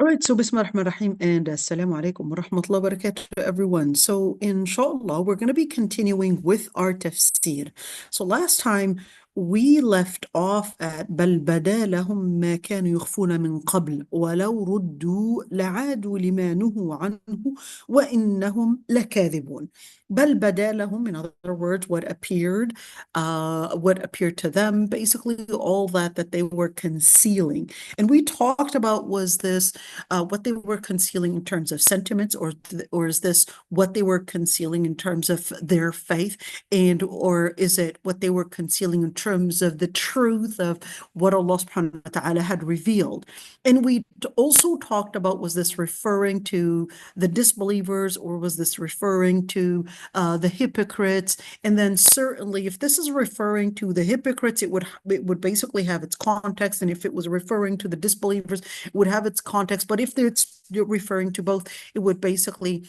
All right, so Bismillah ar-Rahman ar-Rahim and Assalamu alaikum wa rahmatullahi wa barakatuh to everyone. So inshallah, we're going to be continuing with our tafsir. So last time we left off at بل بدا لهم ما كانوا يخفون من قبل ولو ردوا لعادوا لما نهوا عنه وإنهم لكاذبون. بل بدا لهم, in other words, what appeared to them, basically all that they were concealing. And we talked about, was this what they were concealing in terms of sentiments, or is this what they were concealing in terms of their faith, and or is it what they were concealing in terms of the truth of what Allah subhanahu wa ta'ala had revealed? And we also talked about, was this referring to the disbelievers, or was this referring to the hypocrites? And then certainly, if this is referring to the hypocrites, it would basically have its context, and if it was referring to the disbelievers, it would have its context. But if it's referring to both, it would basically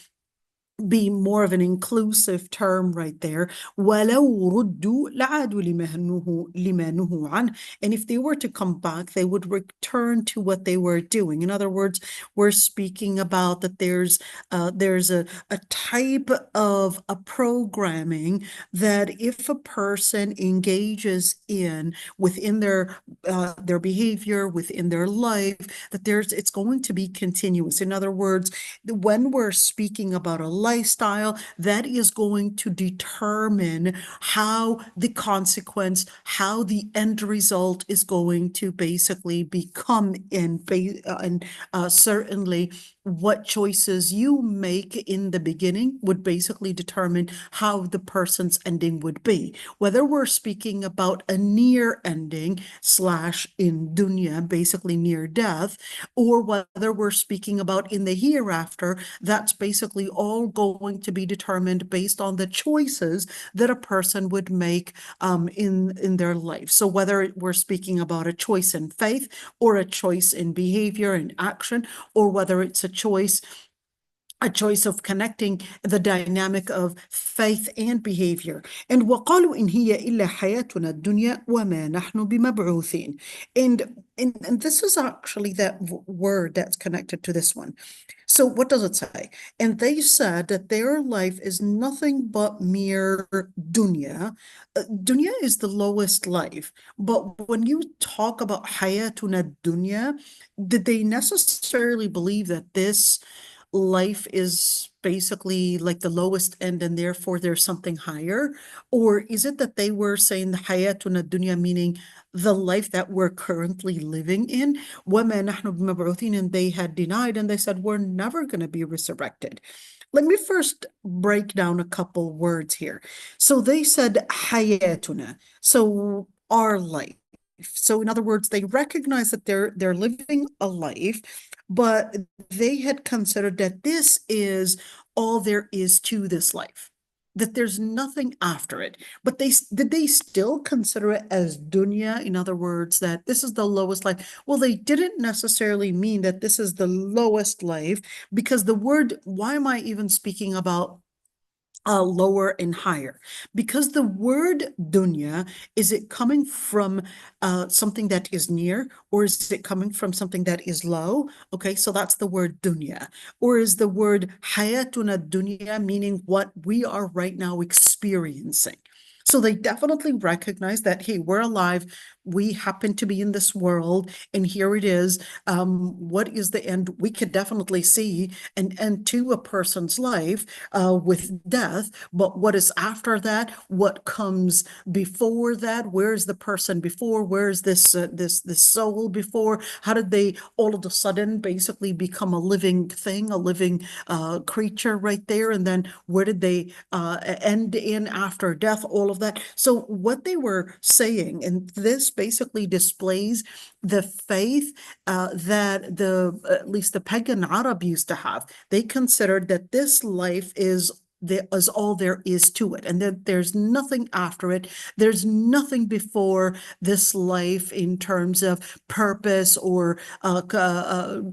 be more of an inclusive term right there. وَلَوْ رُدُّوا لَعَادُوا لِمَا نُهُوا عَنْهُ. And if they were to come back, they would return to what they were doing. In other words, we're speaking about that there's a type of a programming that if a person engages in within their behavior, within their life, that it's going to be continuous. In other words, when we're speaking about a lifestyle, that is going to determine how the consequence, how the end result is going to basically become, and certainly what choices you make in the beginning would basically determine how the person's ending would be. Whether we're speaking about a near ending slash in dunya, basically near death, or whether we're speaking about in the hereafter, that's basically all going to be determined based on the choices that a person would make in their life. So whether we're speaking about a choice in faith, or a choice in behavior and action, or whether it's a choice of connecting the dynamic of faith and behavior. And وَقَالُوا إِنْ هِيَ إِلَّا حَيَاتُنَا الدُّنْيَا وَمَا نَحْنُ بِمَبْعُوثِينَ. And this is actually that word that's connected to this one. So what does it say? And they said that their life is nothing but mere dunya. Dunya is the lowest life. But when you talk about hayatuna dunya, did they necessarily believe that this life is basically like the lowest end and therefore there's something higher? Or is it that they were saying the hayatuna dunya, meaning the life that we're currently living in, وَمَا نَحْنُ بِمَبْعُوثِينَ, and they had denied, and they said, we're never going to be resurrected. Let me first break down a couple words here. So they said hayatuna, so our life. So in other words, they recognize that they're living a life, but they had considered that this is all there is to this life, that there's nothing after it. But did they still consider it as dunya? In other words, that this is the lowest life? Well, they didn't necessarily mean that this is the lowest life, because the word, why am I even speaking about lower and higher? Because the word dunya, is it coming from something that is near, or is it coming from something that is low? Okay, so that's the word dunya. Or is the word hayatuna dunya meaning what we are right now experiencing? So they definitely recognize that, hey, we're alive, we happen to be in this world, and here it is. What is the end? We could definitely see an end to a person's life with death, but what is after that? What comes before that? Where is the person before? Where is this soul before? How did they all of a sudden basically become a living thing, a living creature right there? And then where did they end in after death? All of that. So what they were saying, and this basically displays the faith that at least the pagan Arab used to have. They considered that this life is is all there is to it, and that there's nothing after it. There's nothing before this life in terms of purpose or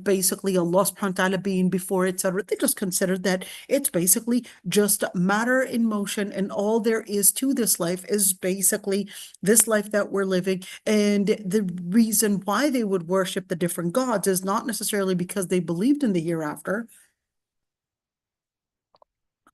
basically Allah subhanahu wa ta'ala being before, etc. They just consider that it's basically just matter in motion, and all there is to this life is basically this life that we're living. And the reason why they would worship the different gods is not necessarily because they believed in the hereafter,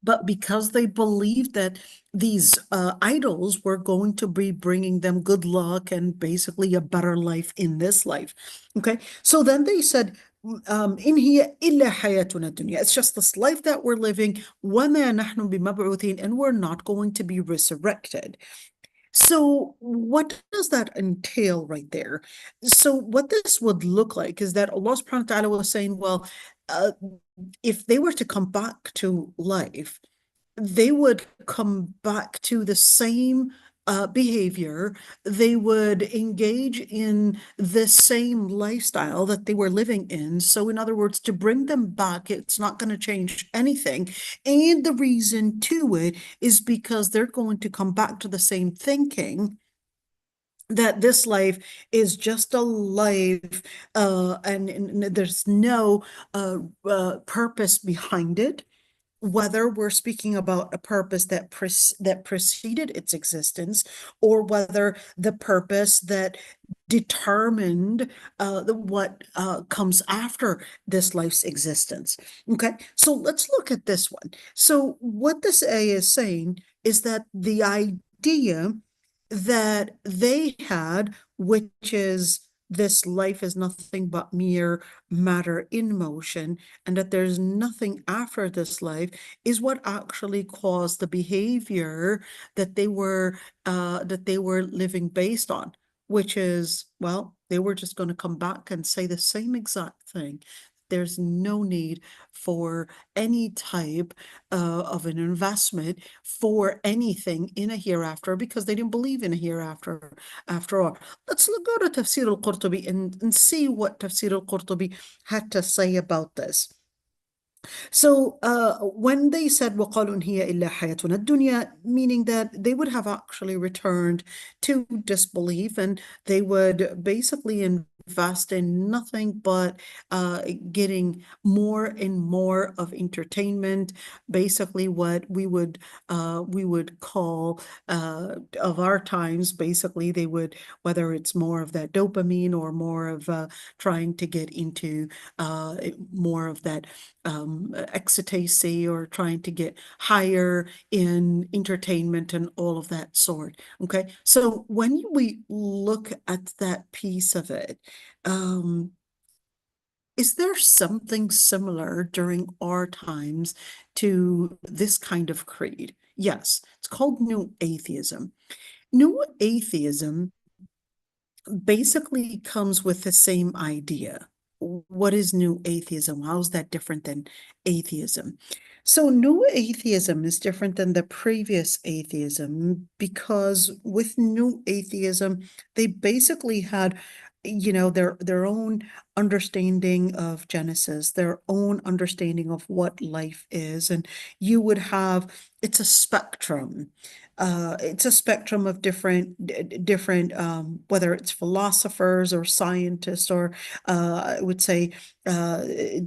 but because they believed that these idols were going to be bringing them good luck and basically a better life in this life. Okay, so then they said, in hiya illa hayatuna dunya. It's just this life that we're living. وَمَا نَحْنُ بِمَبْعُوثِينَ, and we're not going to be resurrected. So what does that entail right there? So what this would look like is that Allah subhanahu wa ta'ala was saying, well, uh, if they were to come back to life, they would come back to the same behavior. They would engage in the same lifestyle that they were living in. So, in other words, to bring them back, it's not going to change anything. And the reason to it is because they're going to come back to the same thinking that this life is just a life, and there's no purpose behind it, whether we're speaking about a purpose that preceded its existence, or whether the purpose that determined what comes after this life's existence. Okay, so let's look at this one. So what this ayah is saying is that the idea that they had, which is this life is nothing but mere matter in motion, and that there's nothing after this life, is what actually caused the behavior that they were living based on, which is, well, they were just going to come back and say the same exact thing. There's no need for any type of an investment for anything in a hereafter, because they didn't believe in a hereafter after all. Let's go to Tafsir al-Qurtubi and see what Tafsir al-Qurtubi had to say about this. So when they said وَقَالُوا إِنْ هِيَ إِلَّا حَيَاتُنَا الدُّنْيَا, meaning that they would have actually returned to disbelief, and they would basically invest in nothing but getting more and more of entertainment, basically what we would call of our times. Basically, they would, whether it's more of that dopamine or more of trying to get into more of that ecstasy, or trying to get higher in entertainment and all of that sort. Okay, so when we look at that piece of it, is there something similar during our times to this kind of creed? Yes, it's called New Atheism. New Atheism basically comes with the same idea. What is New Atheism? How is that different than atheism? So, New Atheism is different than the previous atheism because with New Atheism, they basically had, their own understanding of Genesis, their own understanding of what life is, and you would have, it's a spectrum. It's a spectrum of different, whether it's philosophers or scientists, or I would say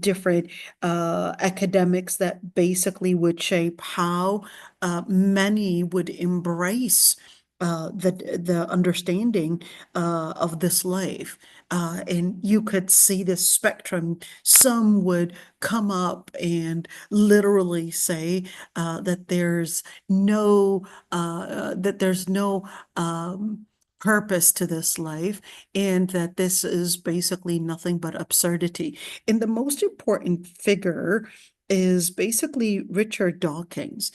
different academics that basically would shape how many would embrace the understanding of this life. And you could see this spectrum. Some would come up and literally say that there's no purpose to this life, and that this is basically nothing but absurdity. And the most important figure is basically Richard Dawkins.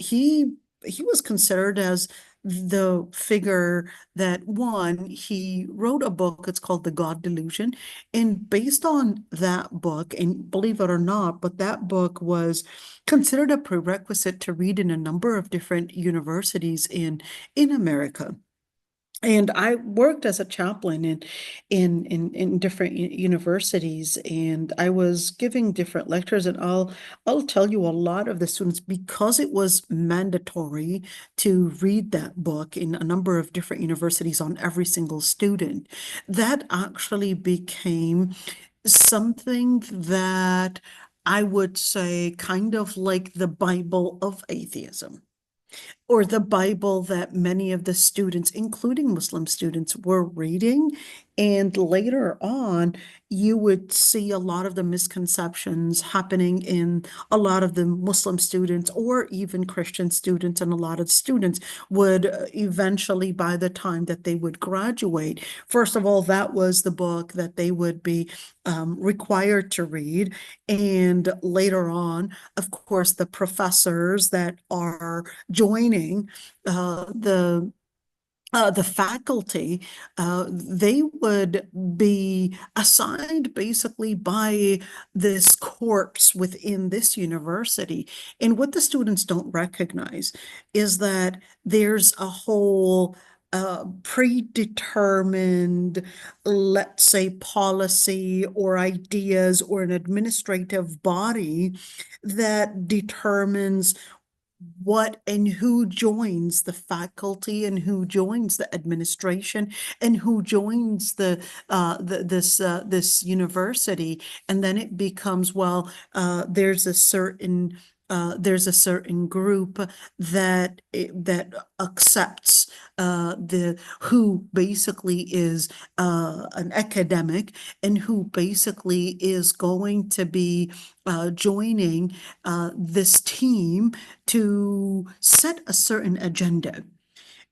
He was considered as the figure that, one, he wrote a book, it's called The God Delusion. And based on that book, and believe it or not, but that book was considered a prerequisite to read in a number of different universities in America. And I worked as a chaplain in different universities, and I was giving different lectures. And I'll tell you, a lot of the students, because it was mandatory to read that book in a number of different universities on every single student, that actually became something that I would say kind of like the Bible of atheism, or the Bible that many of the students, including Muslim students, were reading. And later on, you would see a lot of the misconceptions happening in a lot of the Muslim students, or even Christian students, and a lot of students would eventually, by the time that they would graduate, first of all, that was the book that they would be required to read. And later on, of course, the professors that are joining the faculty, they would be assigned basically by this corpse within this university. And what the students don't recognize is that there's a whole predetermined, let's say, policy or ideas or an administrative body that determines what and who joins the faculty, and who joins the administration, and who joins this university. And then it becomes, well, there's a certain group that accepts the who basically is an academic, and who basically is going to be joining this team to set a certain agenda.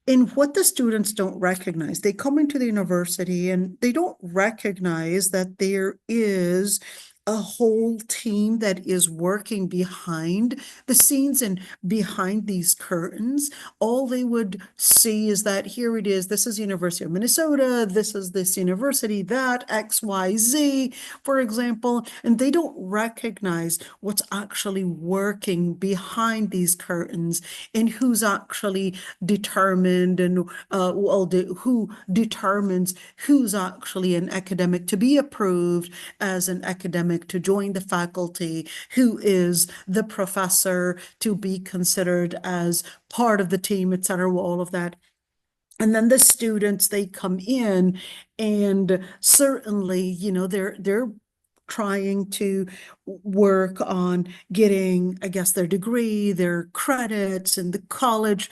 And what the students don't recognize, they come into the university and they don't recognize that there is a whole team that is working behind the scenes and behind these curtains. All they would see is that here it is, this is University of Minnesota, this is this university, that XYZ, for example, and they don't recognize what's actually working behind these curtains, and who's actually determined, and who determines who's actually an academic to be approved as an academic to join the faculty, who is the professor to be considered as part of the team, etc., all of that. And then the students, they come in, and certainly, they're trying to work on getting, I guess, their degree, their credits, and the college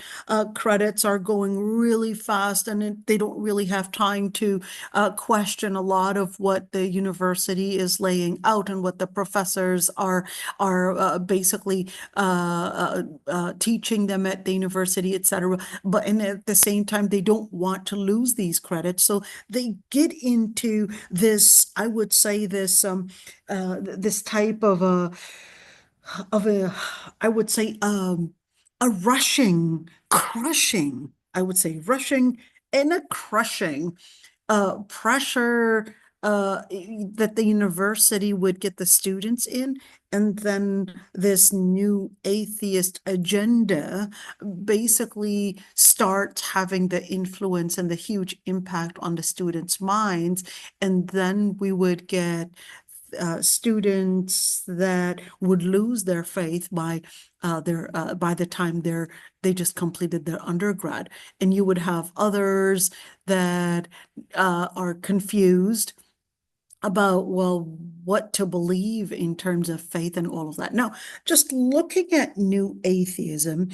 credits are going really fast, and they don't really have time to question a lot of what the university is laying out, and what the professors are basically teaching them at the university, etc. But and at the same time, they don't want to lose these credits, so they get into this, I would say, this type of a, I would say, a rushing, crushing, I would say, rushing and a crushing pressure that the university would get the students in. And then this new atheist agenda basically starts having the influence and the huge impact on the students' minds. And then we would get students that would lose their faith by the time they just completed their undergrad. And you would have others that are confused about, well, what to believe in terms of faith and all of that. Now, just looking at new atheism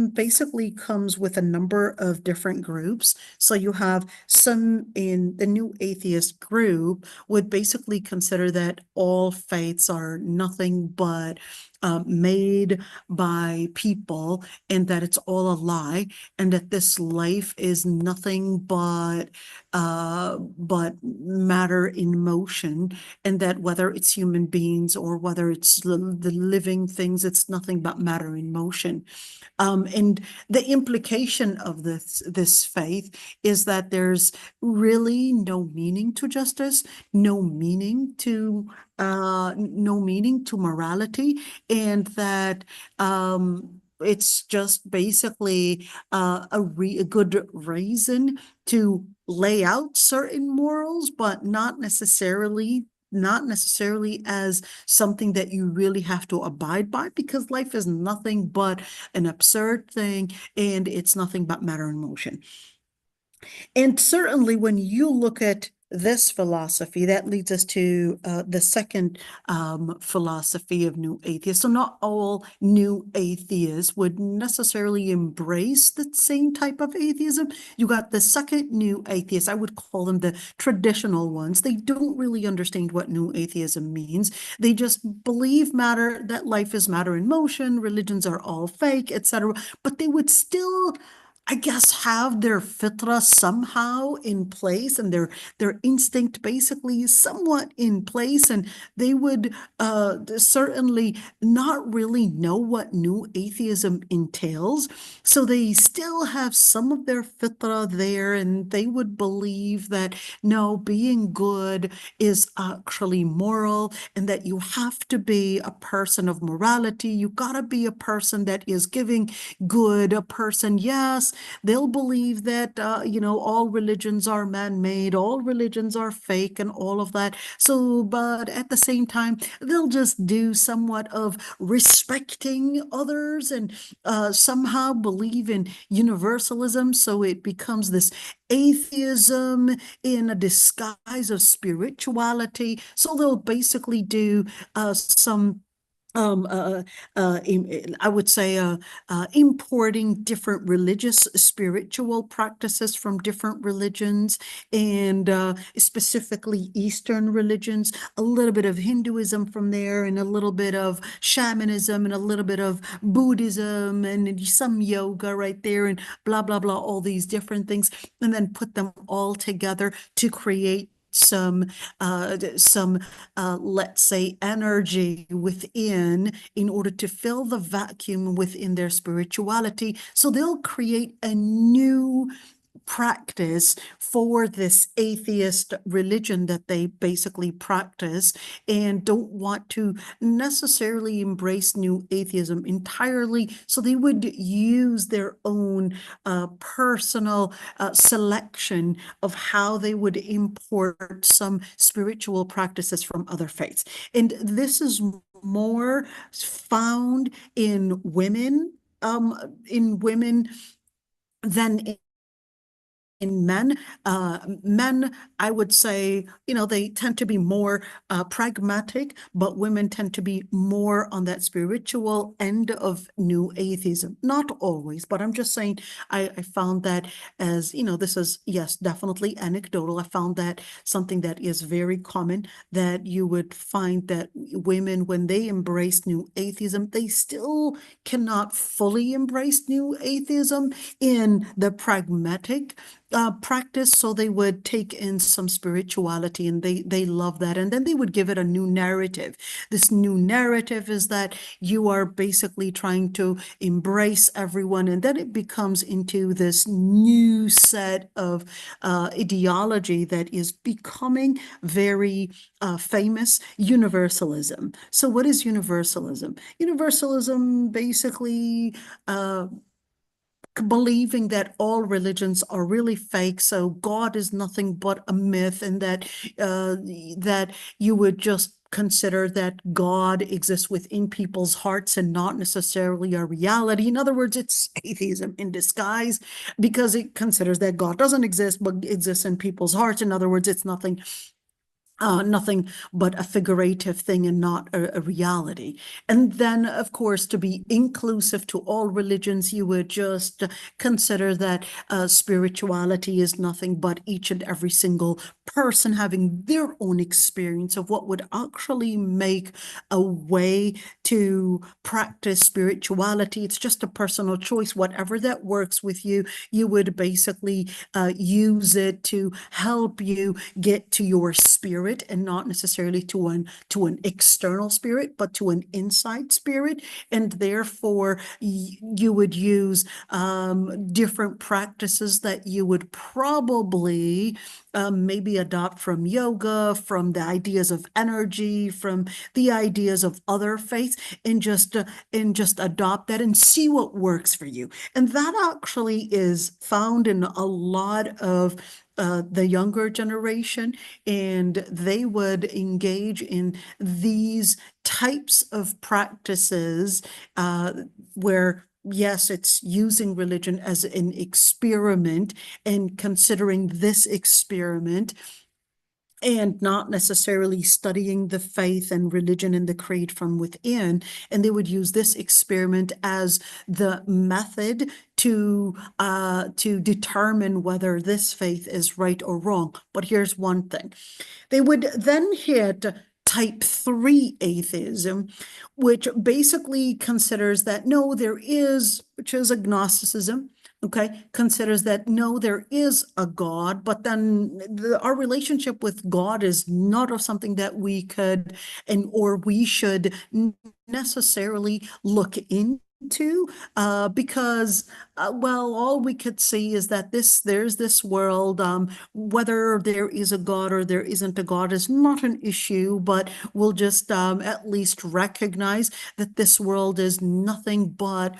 basically comes with a number of different groups. So you have some in the new atheist group would basically consider that all faiths are nothing but made by people, and that it's all a lie, and that this life is nothing but matter in motion, and that whether it's human beings or whether it's the living things, it's nothing but matter in motion. And the implication of this faith is that there's really no meaning to justice, no meaning to morality, and that it's just basically a good reason to lay out certain morals, but not necessarily as something that you really have to abide by, because life is nothing but an absurd thing, and it's nothing but matter and motion. And certainly, when you look at this philosophy, that leads us to the second philosophy of new atheists. So, not all new atheists would necessarily embrace the same type of atheism. You got the second new atheists, I would call them the traditional ones. They don't really understand what new atheism means. They just believe that life is matter in motion, religions are all fake, etc. But they would still, I guess, have their fitra somehow in place, and their instinct basically somewhat in place, and they would certainly not really know what new atheism entails. So they still have some of their fitra there, and they would believe that no, being good is actually moral, and that you have to be a person of morality. You gotta be a person that is giving good, a person, yes, they'll believe that, all religions are man-made, all religions are fake, and all of that. So, but at the same time, they'll just do somewhat of respecting others, and somehow believe in universalism. So it becomes this atheism in a disguise of spirituality. So they'll basically do some um, uh, I would say, importing different religious, spiritual practices from different religions, and specifically Eastern religions, a little bit of Hinduism from there, and a little bit of shamanism, and a little bit of Buddhism, and some yoga right there, and blah, blah, blah, all these different things, and then put them all together to create some let's say, energy within, in order to fill the vacuum within their spirituality. So they'll create a new practice for this atheist religion that they basically practice, and don't want to necessarily embrace new atheism entirely. So they would use their own personal selection of how they would import some spiritual practices from other faiths. And this is more found in women, than in men. Men, I would say, they tend to be more pragmatic, but women tend to be more on that spiritual end of new atheism. Not always, but I'm just saying, I found that, as this is, yes, definitely anecdotal. I found that something that is very common, that you would find that women, when they embrace new atheism, they still cannot fully embrace new atheism in the pragmatic practice. So they would take in some spirituality, and they love that, and then they would give it a new narrative. This new narrative is that you are basically trying to embrace everyone, and then it becomes into this new set of ideology that is becoming very famous: universalism. So what is universalism? Universalism basically believing that all religions are really fake, so God is nothing but a myth, and that you would just consider that God exists within people's hearts and not necessarily a reality. In other words, it's atheism in disguise, because it considers that God doesn't exist but exists in people's hearts. In other words, it's nothing but a figurative thing, and not a reality. And then, of course, to be inclusive to all religions, you would just consider that spirituality is nothing but each and every single person having their own experience of what would actually make a way to practice spirituality. It's just a personal choice. Whatever that works with you, you would basically use it to help you get to your spirit spirit, and not necessarily to an external spirit, but to an inside spirit. And therefore, you would use different practices that you would probably maybe adopt from yoga, from the ideas of energy, from the ideas of other faiths, and just adopt that and see what works for you. And that actually is found in a lot of the younger generation, and they would engage in these types of practices where, yes, it's using religion as an experiment and considering this experiment and not necessarily studying the faith and religion and the creed from within. And they would use this experiment as the method to determine whether this faith is right or wrong. But here's one thing. They would then hit type 3 atheism, which basically considers that no, there is, which is agnosticism, okay, considers that no, there is a God, but then our relationship with God is not of something that we could or we should necessarily look into, because well, all we could see is that there's this world, whether there is a God or there isn't a God is not an issue, but we'll just at least recognize that this world is nothing but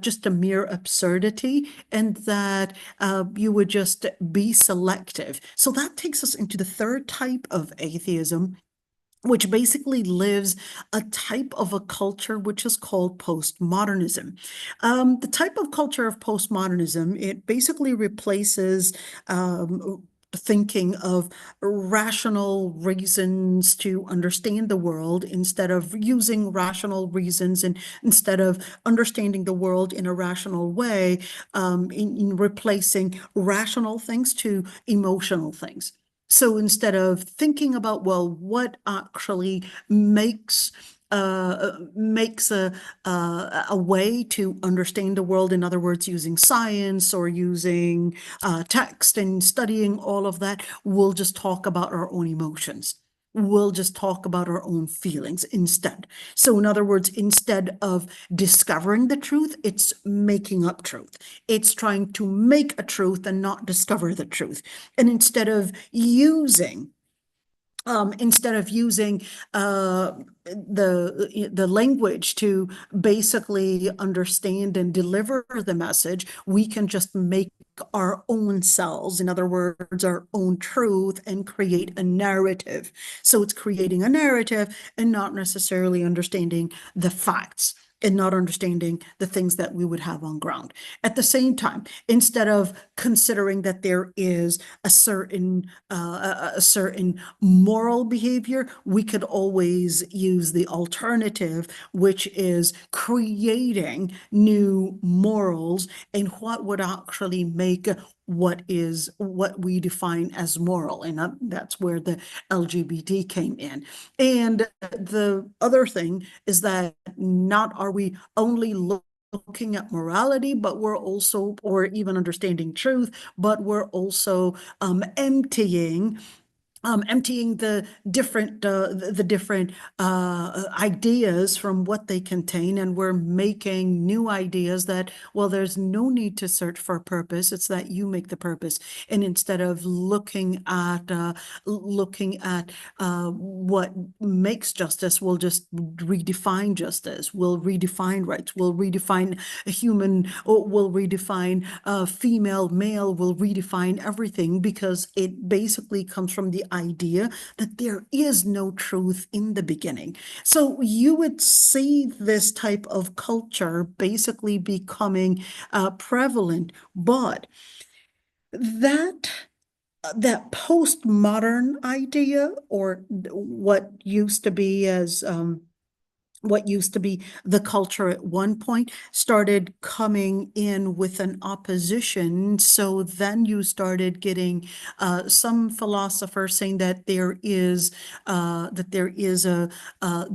just a mere absurdity, and that you would just be selective. So that takes us into the third type of atheism, which basically lives a type of a culture which is called postmodernism. The type of culture of postmodernism, it basically replaces thinking of rational reasons to understand the world, instead of using rational reasons and instead of understanding the world in a rational way, in replacing rational things to emotional things. So instead of thinking about, well, what actually makes a way to understand the world, in other words, using science or using text and studying all of that, we'll just talk about our own emotions. We'll just talk about our own feelings instead. So in other words, instead of discovering the truth, it's making up truth. It's trying to make a truth and not discover the truth. And instead of using the language to basically understand and deliver the message, we can just make our own selves, in other words, our own truth, and create a narrative. So it's creating a narrative and not necessarily understanding the facts and not understanding the things that we would have on ground. At the same time, instead of considering that there is a certain moral behavior, we could always use the alternative, which is creating new morals and what would actually make what we define as moral. And that's where the LGBT came in. And the other thing is that not are we only looking at morality, but we're also, or even understanding truth, but we're also emptying the different ideas from what they contain, and we're making new ideas that, well, there's no need to search for a purpose. It's that you make the purpose. And instead of looking at what makes justice, we'll just redefine justice. We'll redefine rights. We'll redefine a human, or we'll redefine female, male. We'll redefine everything, because it basically comes from the idea that there is no truth in the beginning. So you would see this type of culture basically becoming prevalent, but that postmodern idea, or what used to be as what used to be the culture at one point started coming in with an opposition. So then you started getting some philosophers saying that there is a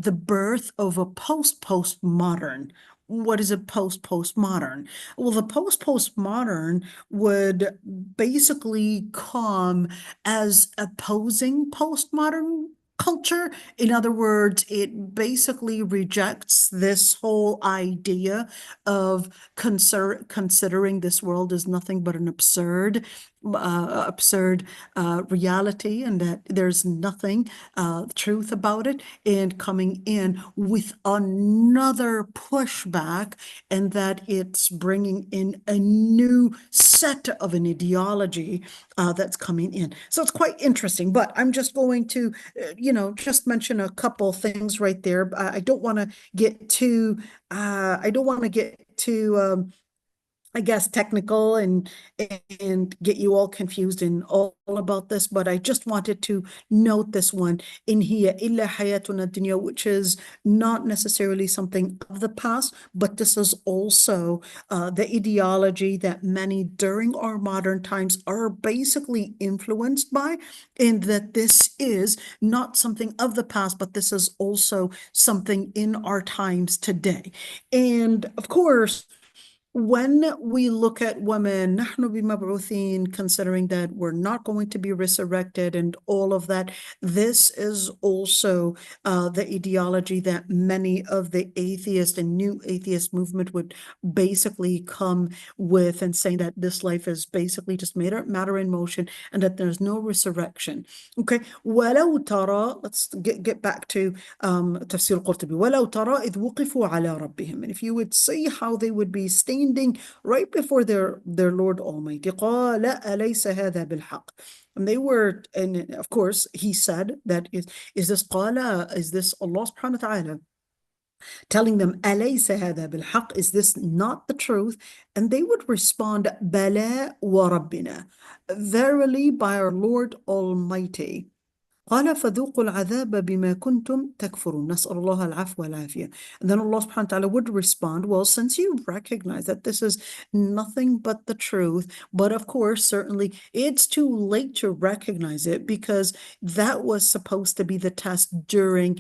the birth of a postmodern. What is a postmodern? Well, the postmodern would basically come as opposing postmodern culture. In other words, it basically rejects this whole idea of considering this world as nothing but an absurd reality, and that there's nothing truth about it, and coming in with another pushback, and that it's bringing in a new set of an ideology that's coming in. So it's quite interesting, but I'm just going to just mention a couple things right there. I don't want to get too, I don't want to get too, I guess, technical and get you all confused and all about this, but I just wanted to note this one, in hiya illa hayatuna dunya, which is not necessarily something of the past, but this is also the ideology that many during our modern times are basically influenced by, in that this is not something of the past, but this is also something in our times today. And of course, when we look at women, نحن بمبعوثين, considering that we're not going to be resurrected and all of that, this is also the ideology that many of the atheist and new atheist movement would basically come with, and saying that this life is basically just matter in motion, and that there's no resurrection. Okay, ولو ترى, let's get back to تفسير القرطبي. ولو ترى إذ وقفوا على ربهم, and if you would see how they would be standing right before their Lord Almighty. قال أليس هذا بالحق? And they were, and of course, he said that is this قال, is this Allah subhanahu wa ta'ala telling them, أليس هذا بالحق? Is this not the truth? And they would respond, بلى وربنا, verily by our Lord Almighty. قال فذوقوا العذاب بما كنتم تكفرون نسأل الله العفو والعافية. And then Allah subhanahu wa ta'ala would respond, well, since you recognize that this is nothing but the truth, but of course, certainly it's too late to recognize it, because that was supposed to be the test during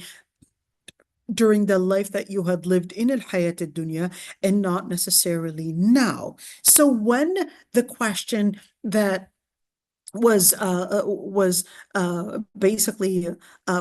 the life that you had lived in al-hayat ad-dunya, and not necessarily now. So when the question that was basically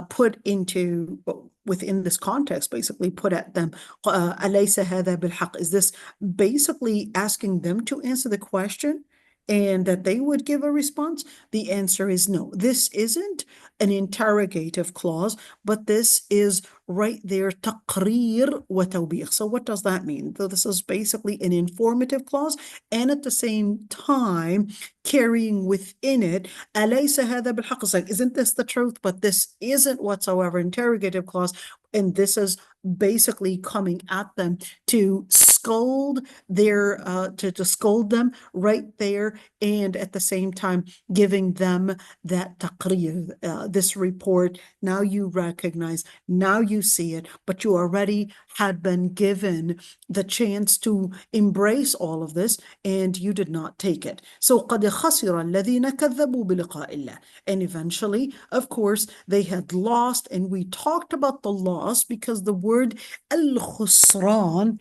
put into within this context, basically put at them, أليس هذا بالحق? Is this basically asking them to answer the question, and that they would give a response? The answer is no. This isn't an interrogative clause, but this is right there, تقرير وتوبيخ. So what does that mean? So this is basically an informative clause, and at the same time carrying within it, أليس هذا بالحق? It's like, isn't this the truth? But this isn't whatsoever interrogative clause, and this is basically coming at them to scold to scold them right there, and at the same time giving them that taqrir, this report. Now you recognize, now you see it, but you already had been given the chance to embrace all of this, and you did not take it. So قد خسر الذين كذبوا بلقاء الله. And eventually, of course, they had lost, and we talked about the loss because the word al-khusran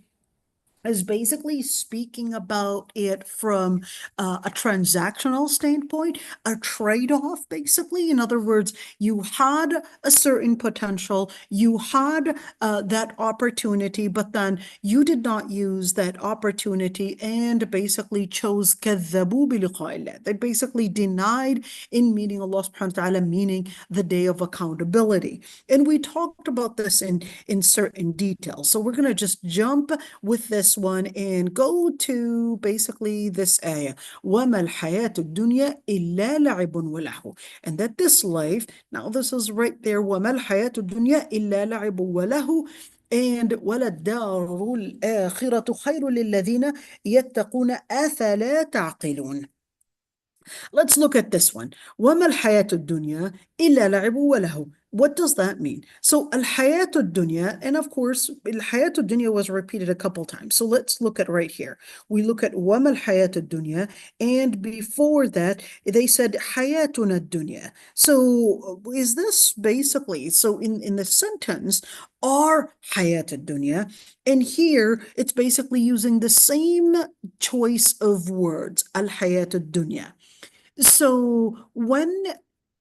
is basically speaking about it from a transactional standpoint, a trade-off, basically. In other words, you had a certain potential, you had that opportunity, but then you did not use that opportunity and basically chose كذبوا بلقاء الله. They basically denied in meeting Allah subhanahu wa ta'ala, meaning the day of accountability. And we talked about this in certain detail. So we're going to just jump with this one and go to basically this ayah, وَمَا الْحَيَاةُ الدُّنْيَا إِلَّا لَعِبٌ وَلَهْوٌ. And that this life, now this is right there, وَمَا الْحَيَاةُ الدُّنْيا إِلَّا لَعِبٌ وَلَهْوٌ, and وَلَلدَّارُ الْآخِرَةُ خَيْرٌ لِلَّذِينَ يَتَّقُونَ أَفَلَا تَعْقِلُونَ. Let's look at this one. وَمَا الْحَيَاةُ الدُّنْيَا إِلَّا لَعِبٌ وَلَهْوٌ. What does that mean? So al-hayat ad-dunya, and of course, al-hayat ad-dunya was repeated a couple times. So let's look at right here. We look at wama al-hayat ad-dunya, and before that, they said hayatuna ad-dunya. So is this basically, so in the sentence, our hayat ad-dunya, and here it's basically using the same choice of words, al-hayat ad-dunya. So when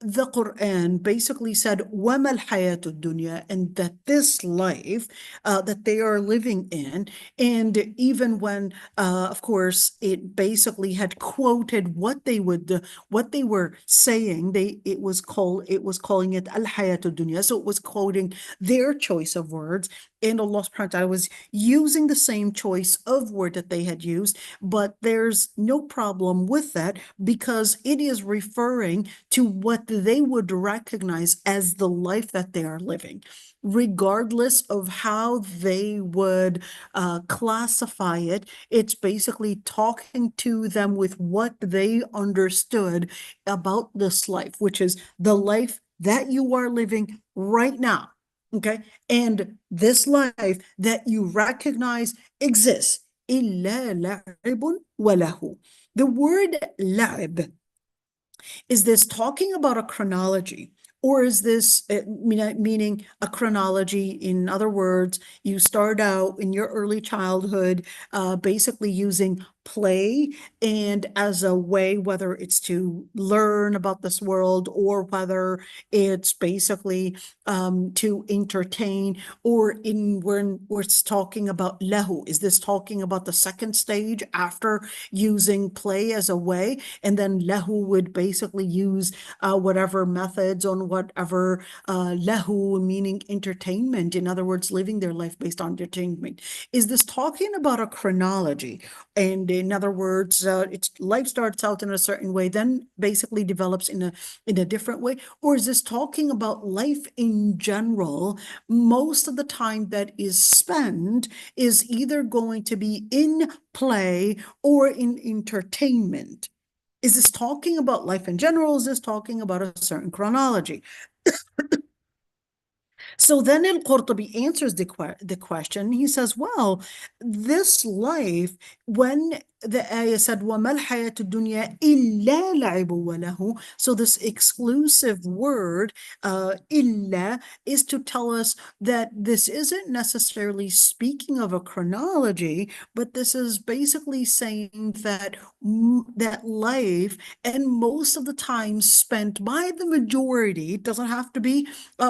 the Quran basically said وَمَا الْحَيَاةُ الدُّنْيَا, and that this life that they are living in, and even when of course it basically had quoted what they were saying, it was calling it al-hayat ad-dunya, so it was quoting their choice of words, and Allah subhanahu wa ta'ala was using the same choice of word that they had used, but there's no problem with that because it is referring to what they would recognize as the life that they are living, regardless of how they would classify it. It's basically talking to them with what they understood about this life, which is the life that you are living right now. Okay. And this life that you recognize exists. إِلَّا لَعِبٌ وَلَهُ. The word لعب, is this talking about a chronology? Or is this meaning a chronology? In other words, you start out in your early childhood, basically using play and as a way, whether it's to learn about this world or whether it's basically to entertain, or in when it's talking about lahu, is this talking about the second stage after using play as a way? And then lahu would basically use whatever methods on whatever lahu, meaning entertainment. In other words, living their life based on entertainment. Is this talking about a chronology? And in other words, its life starts out in a certain way, then basically develops in a different way? Or is this talking about life in general? Most of the time that is spent is either going to be in play or in entertainment. Is this talking about life in general? Is this talking about a certain chronology? So then al-Qurtubi answers the question. He says, well, this life, when the ayah said, وَمَا الْحَيَاةُ الدُّنْيَا إِلَّا لَعِبٌ وَلَهُ, so this exclusive word, إِلَّا, is to tell us that this isn't necessarily speaking of a chronology, but this is basically saying that that life, and most of the time spent by the majority, it doesn't have to be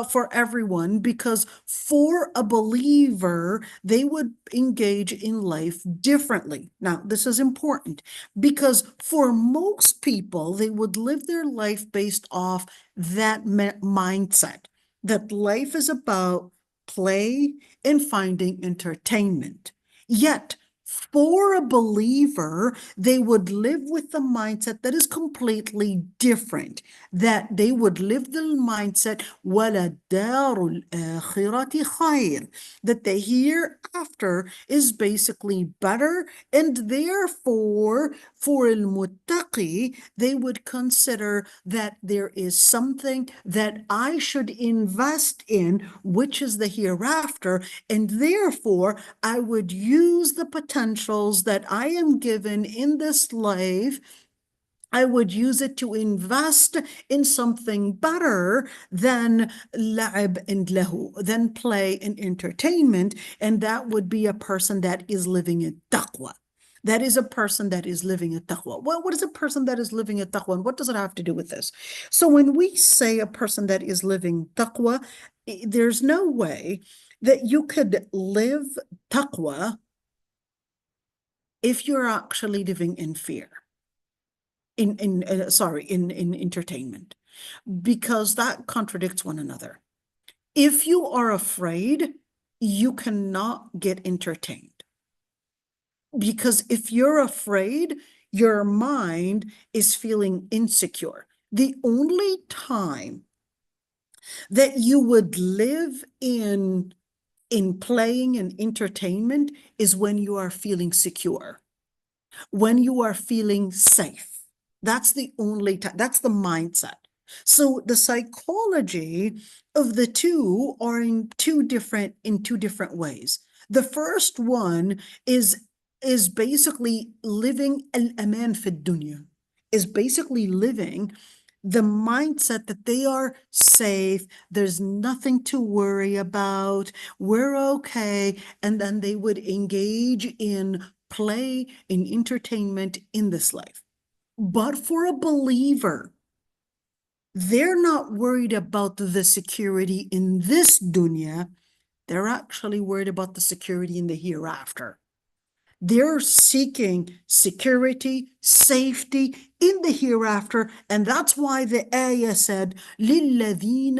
for everyone, because for a believer, they would engage in life differently. Now, this is important because for most people, they would live their life based off that mindset, that life is about play and finding entertainment. Yet, for a believer, they would live with the mindset that is completely different, that they would live the mindset, وَلَدَّارُ الْآخِرَةِ خَيْرٌ, that the hereafter is basically better, and therefore, for al-muttaqi, they would consider that there is something that I should invest in, which is the hereafter, and therefore, I would use the potentials that I am given in this life. I would use it to invest in something better than la'ib and lahu, than play and entertainment, and that would be a person that is living in taqwa. That is a person that is living in taqwa. Well, what is a person that is living in taqwa, and what does it have to do with this? So when we say a person that is living taqwa, there's no way that you could live taqwa if you're actually living in fear, in entertainment, because that contradicts one another. If you are afraid, you cannot get entertained, because if you're afraid, your mind is feeling insecure. The only time that you would live in playing and entertainment is when you are feeling secure, when you are feeling safe. That's the only time, that's the mindset. So the psychology of the two are in two different ways. The first one is basically living al-aman fi dunya, is basically living the mindset that they are safe, there's nothing to worry about, we're okay, and then they would engage in play, in entertainment in this life. But for a believer, they're not worried about the security in this dunya. They're actually worried about the security in the hereafter. They're seeking security, safety in the hereafter. And that's why the ayah said, لِلَّذِينَ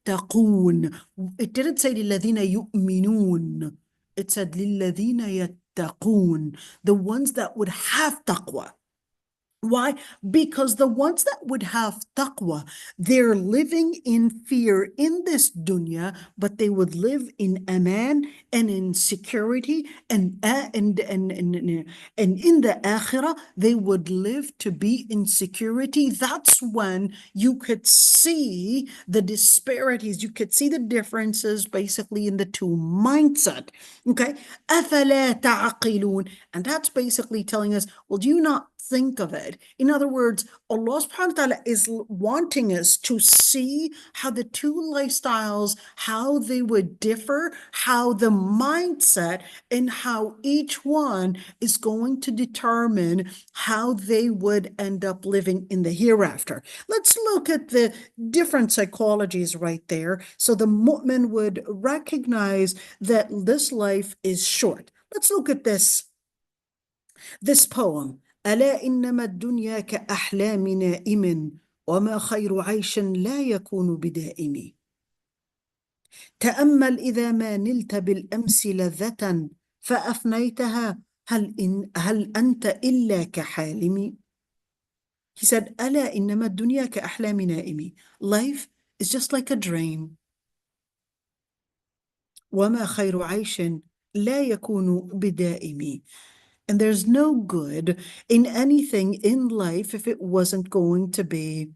يَتَّقُونَ. It didn't say لِلَّذِينَ يُؤْمِنُونَ. It said لِلَّذِينَ يَتَّقُونَ. The ones that would have taqwa. Why? Because the ones that would have taqwa, they're living in fear in this dunya, but they would live in aman and in security, and in the akhirah, they would live to be in security. That's when you could see the disparities, you could see the differences basically in the two mindset. Okay. أَفَلَا تَعْقِلُونَ. And that's basically telling us, well, do you not think of it? In other words, Allah subhanahu wa ta'ala is wanting us to see how the two lifestyles, how they would differ, how the mindset and how each one is going to determine how they would end up living in the hereafter. Let's look at the different psychologies right there. So the mu'min would recognize that this life is short. Let's look at this poem. ألا إنما الدنيا كأحلام نائم وما خير عيش لا يكون بدائم تأمل إذا ما نلت بالأمس لذة فأفنيتها هل أنت إلا كحالم. He said, ألا إنما الدنيا كأحلام نائم. Life is just like a dream. وما خير عيش لا يكون بدائم. And there's no good in anything in life if it wasn't going to be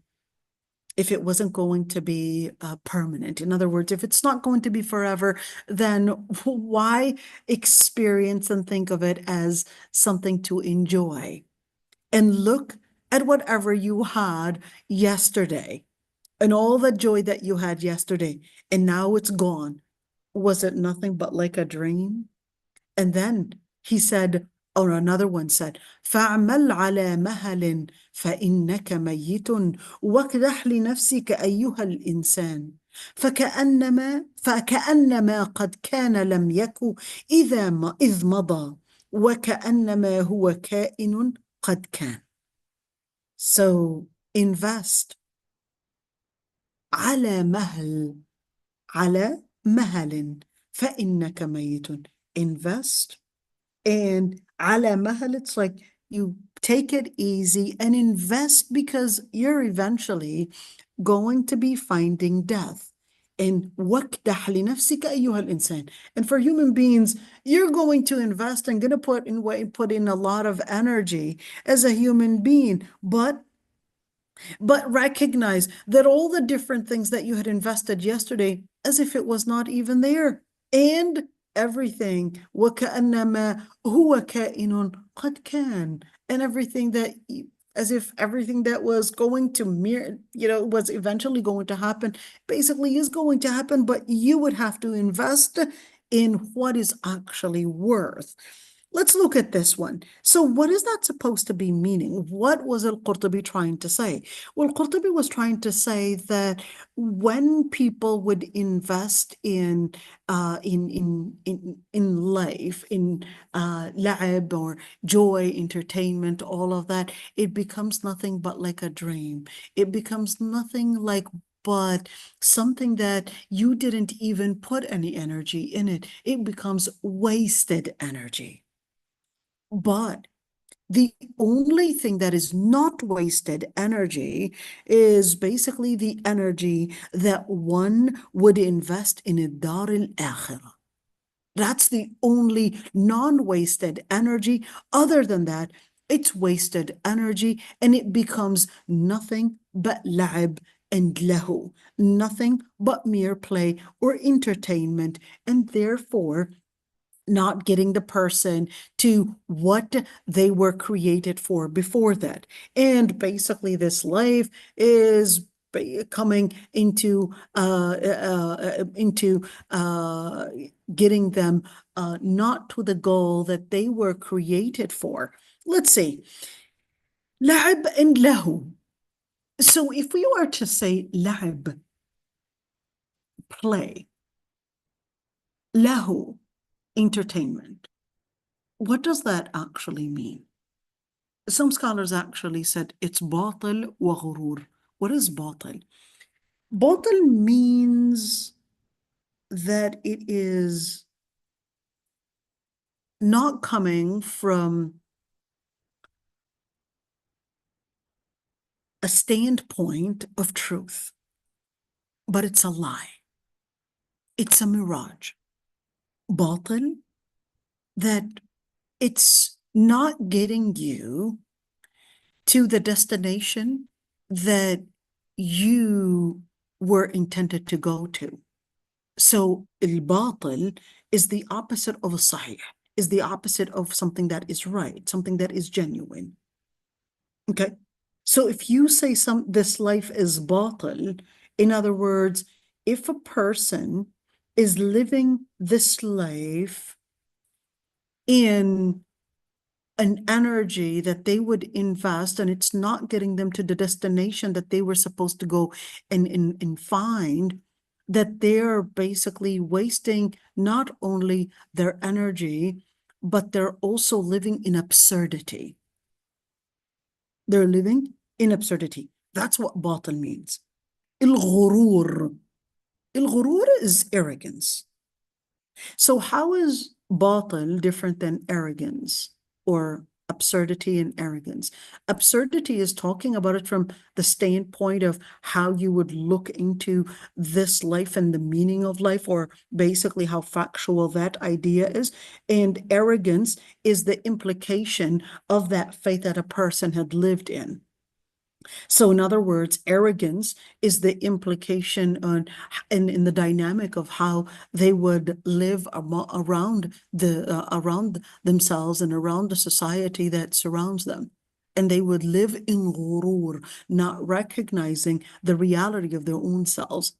permanent. In other words, if it's not going to be forever, then why experience and think of it as something to enjoy? And look at whatever you had yesterday and all the joy that you had yesterday, and now it's gone. Was it nothing but like a dream? And then he said, or another one said, فَاعْمَلْ عَلَى مَهَلٍ فَإِنَّكَ مَيِّتٌ وَاكْدَحْ لِنَفْسِكَ أَيُّهَا الْإِنسَانِ فكأنما قد كان لم يكن إذ مضى وكأنما هو كائن قد كان. So invest على مهل فإنك ميت. Invest. And على مهل, it's like you take it easy and invest because you're eventually going to be finding death. And وَاكْدَحْ لِنَفْسِكَ أَيُّهَا الْإِنسَانِ. And for human beings, you're going to invest and going to put in a lot of energy as a human being, but recognize that all the different things that you had invested yesterday, as if it was not even there, and everything, وَكَأَنَّمَا هُوَ كَائِنٌ قَدْ كَانَ, and everything that, as if everything that was going to was eventually going to happen, basically is going to happen, but you would have to invest in what is actually worth. Let's look at this one. So what is that supposed to be meaning? What was al-Qurtubi trying to say? Well, Qurtubi was trying to say that when people would invest in life, in la'ib or joy, entertainment, all of that, it becomes nothing but like a dream. It becomes nothing like but something that you didn't even put any energy in it. It becomes wasted energy. But the only thing that is not wasted energy is basically the energy that one would invest in dar al-akhirah. That's the only non-wasted energy. Other than that, it's wasted energy and it becomes nothing but la'ib and lahu, nothing but mere play or entertainment, and therefore not getting the person to what they were created for before that. And basically, this life is coming into getting them not to the goal that they were created for. Let's see, لعب and lahu. So if we were to say لعب, play, lahu, entertainment, what does that actually mean? Some scholars actually said it's باطل وغرور. What is باطل? باطل means that it is not coming from a standpoint of truth, but it's a lie. It's a mirage. باطل, that it's not getting you to the destination that you were intended to go to. So al-batil is the opposite of sahih, is the opposite of something that is right, something that is genuine. Okay. So if you say this life is batil, in other words, if a person is living this life in an energy that they would invest and it's not getting them to the destination that they were supposed to go and find, that they're basically wasting not only their energy, but they're also living in absurdity. They're living in absurdity. That's what batil means. الغرور. الغرور is arrogance. So how is batil different than arrogance or absurdity and arrogance? Absurdity is talking about it from the standpoint of how you would look into this life and the meaning of life, or basically how factual that idea is. And arrogance is the implication of that faith that a person had lived in. So in other words, arrogance is the implication on in the dynamic of how they would live around themselves and around the society that surrounds them. And they would live in ghurur, not recognizing the reality of their own selves.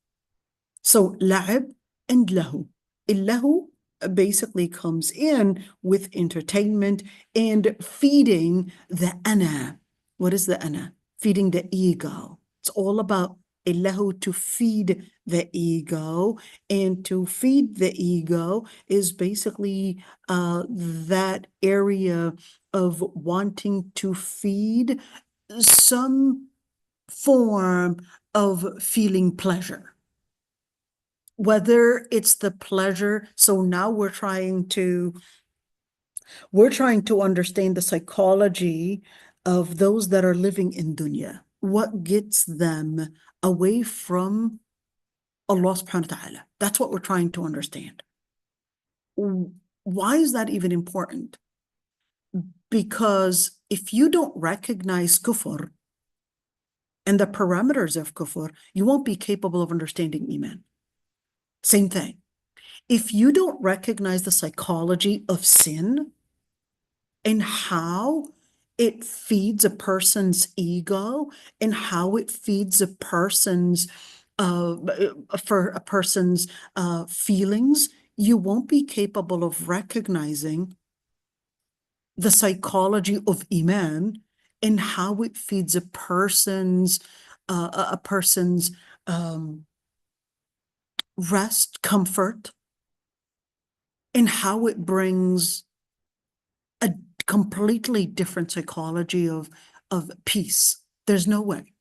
So la'ib and lahu. Illahu basically comes in with entertainment and feeding the ana. What is the ana? Feeding the ego. It's all about illahu, to feed the ego, and to feed the ego is basically that area of wanting to feed some form of feeling pleasure. Whether it's the pleasure, so now we're trying to understand the psychology of those that are living in dunya. What gets them away from Allah subhanahu wa ta'ala? That's what we're trying to understand. Why is that even important? Because if you don't recognize kufr and the parameters of kufr, you won't be capable of understanding iman. Same thing. If you don't recognize the psychology of sin and how it feeds a person's ego and how it feeds a person's feelings, you won't be capable of recognizing the psychology of iman and how it feeds a person's rest, comfort, and how it brings a completely different psychology of peace. There's no way.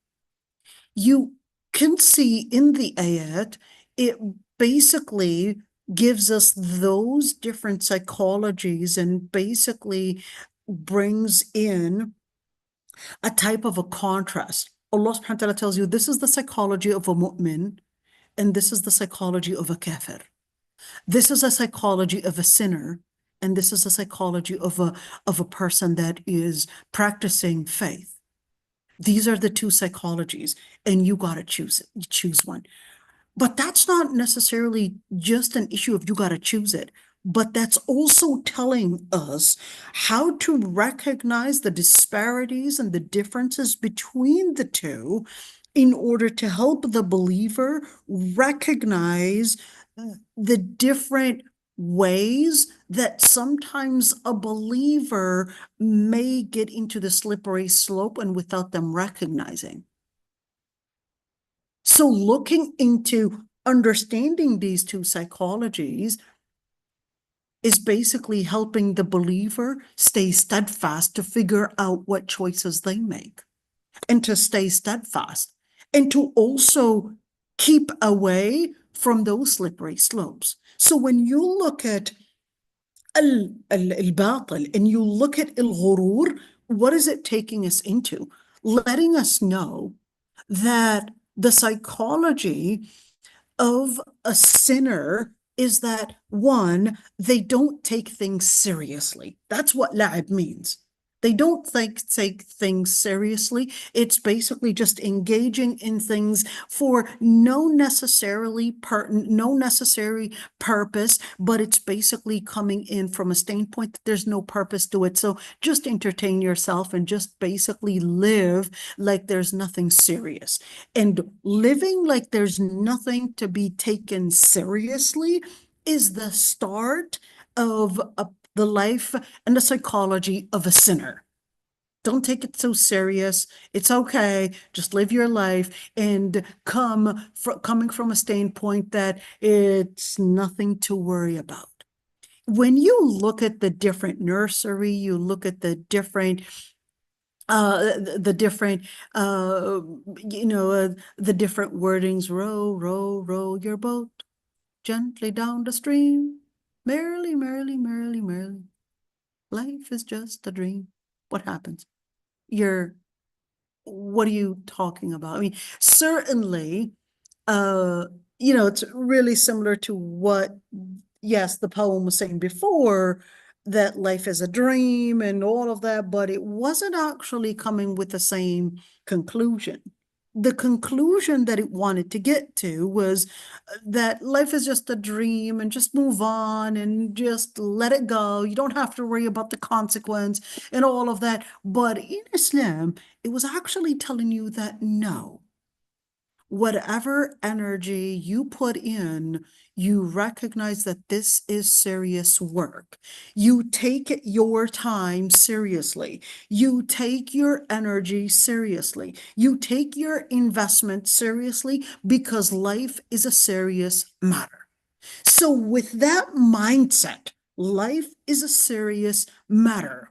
You can see in the ayat, it basically gives us those different psychologies and basically brings in a type of a contrast. Allah subhanahu wa ta'ala tells you, this is the psychology of a mu'min, and this is the psychology of a kafir. This is a psychology of a sinner, and this is a psychology of a person that is practicing faith. These are the two psychologies, and you got to choose one. But that's not necessarily just an issue of you got to choose it, but that's also telling us how to recognize the disparities and the differences between the two in order to help the believer recognize the different ways that sometimes a believer may get into the slippery slope and without them recognizing. So looking into understanding these two psychologies is basically helping the believer stay steadfast to figure out what choices they make and to stay steadfast and to also keep away from those slippery slopes. So when you look at al-batil and you look at al-ghurur, what is it taking us into? Letting us know that the psychology of a sinner is that, one, they don't take things seriously. That's what la'ib means. They don't take things seriously. It's basically just engaging in things for no necessary purpose, but it's basically coming in from a standpoint that there's no purpose to it. So just entertain yourself and just basically live like there's nothing serious. And living like there's nothing to be taken seriously is the start of the life and the psychology of a sinner. Don't take it so serious. It's okay. Just live your life and coming from a standpoint that it's nothing to worry about. When you look at the different nursery, you look at the different the different the different wordings, row, row, row your boat gently down the stream, merrily, merrily, merrily, merrily. Life is just a dream. What happens? What are you talking about? I mean, certainly, it's really similar to what, yes, the poem was saying before, that life is a dream and all of that, but it wasn't actually coming with the same conclusion. The conclusion that it wanted to get to was that life is just a dream and just move on and just let it go. You don't have to worry about the consequence and all of that. But in Islam, it was actually telling you that no, whatever energy you put in, you recognize that this is serious work. You take your time seriously. You take your energy seriously. You take your investment seriously because life is a serious matter. So with that mindset, life is a serious matter.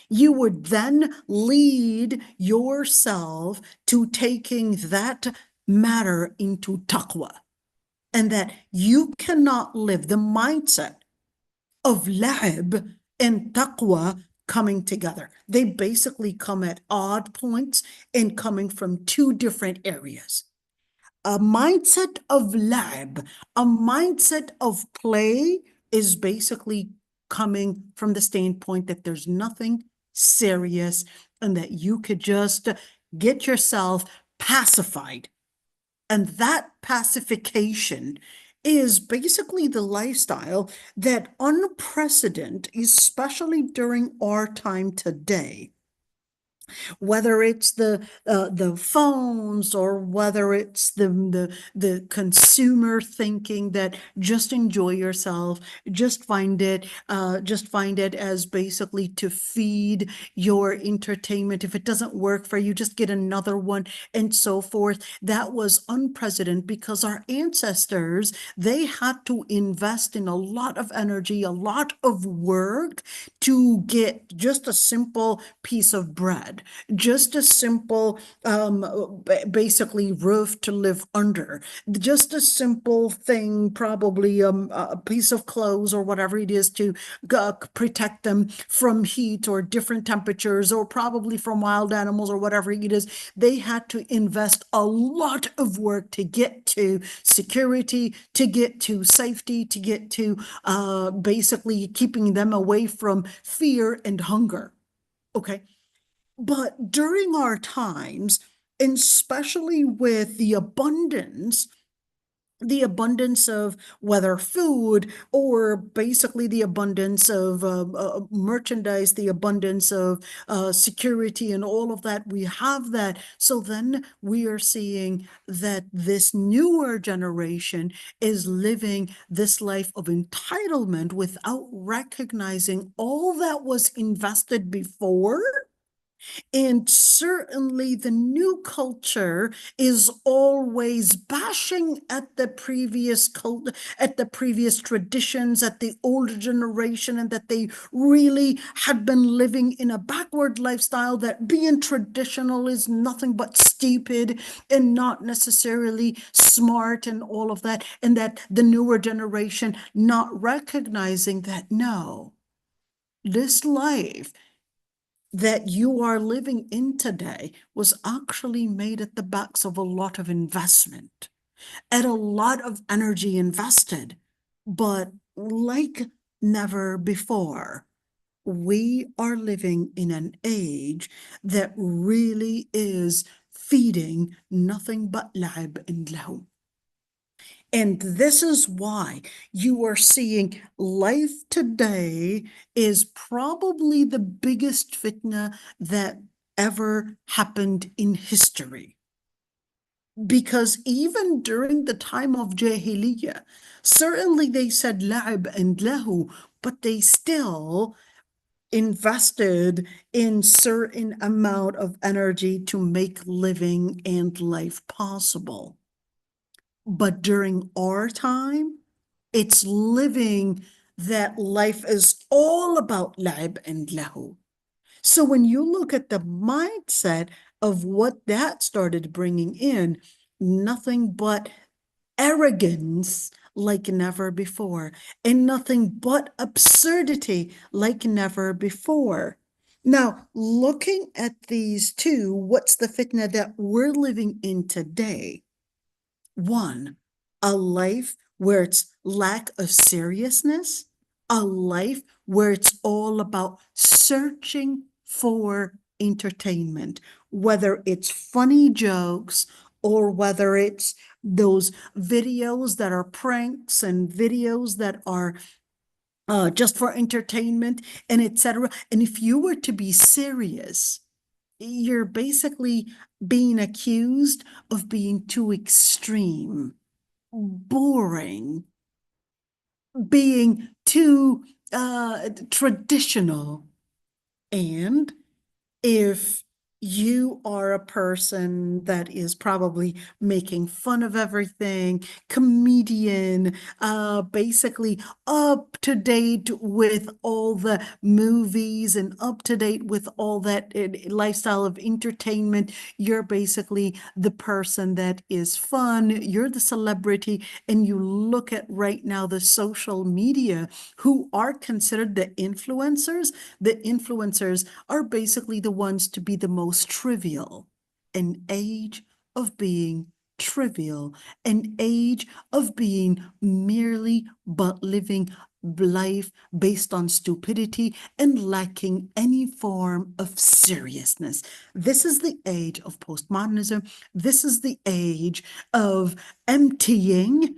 You would then lead yourself to taking that matter into taqwa, and that you cannot live the mindset of la'ib and taqwa coming together. They basically come at odd points and coming from two different areas. A mindset of la'ib, a mindset of play, is basically coming from the standpoint that there's nothing serious and that you could just get yourself pacified. And that pacification is basically the lifestyle that unprecedented, especially during our time today, whether it's the phones or whether it's the consumer thinking that just enjoy yourself, just find it as basically to feed your entertainment. If it doesn't work for you, just get another one and so forth. That was unprecedented because our ancestors, they had to invest in a lot of energy, a lot of work to get just a simple piece of bread, just a simple, basically roof to live under, just a simple thing, probably a piece of clothes or whatever it is to protect them from heat or different temperatures or probably from wild animals or whatever it is. They had to invest a lot of work to get to security, to get to safety, to get to basically keeping them away from fear and hunger. Okay. But during our times, and especially with the abundance of whether food or basically the abundance of merchandise, the abundance of security and all of that, we have that. So then we are seeing that this newer generation is living this life of entitlement without recognizing all that was invested before. And certainly the new culture is always bashing at the previous at the previous traditions, at the older generation, and that they really had been living in a backward lifestyle, that being traditional is nothing but stupid and not necessarily smart and all of that, and that the newer generation not recognizing that no, this life that you are living in today was actually made at the backs of a lot of investment and a lot of energy invested. But like never before, we are living in an age that really is feeding nothing but لعب and له. And this is why you are seeing life today is probably the biggest fitna that ever happened in history. Because even during the time of Jahiliyyah, certainly they said la'ib and lahu, but they still invested in certain amount of energy to make living and life possible. But during our time, it's living that life is all about la'ib and lahu. So when you look at the mindset of what that started bringing in, nothing but arrogance like never before, and nothing but absurdity like never before. Now, looking at these two, what's the fitna that we're living in today? One, a life where it's lack of seriousness, a life where it's all about searching for entertainment, whether it's funny jokes or whether it's those videos that are pranks and videos that are just for entertainment and etc. And if you were to be serious, you're basically being accused of being too extreme, boring, being too traditional. And if you are a person that is probably making fun of everything, comedian, basically up to date with all the movies and up to date with all that lifestyle of entertainment, you're basically the person that is fun, you're the celebrity, and you look at right now the social media who are considered the influencers are basically the ones to be the most trivial, an age of being trivial, an age of being merely but living life based on stupidity and lacking any form of seriousness. This is the age of postmodernism. This is the age of emptying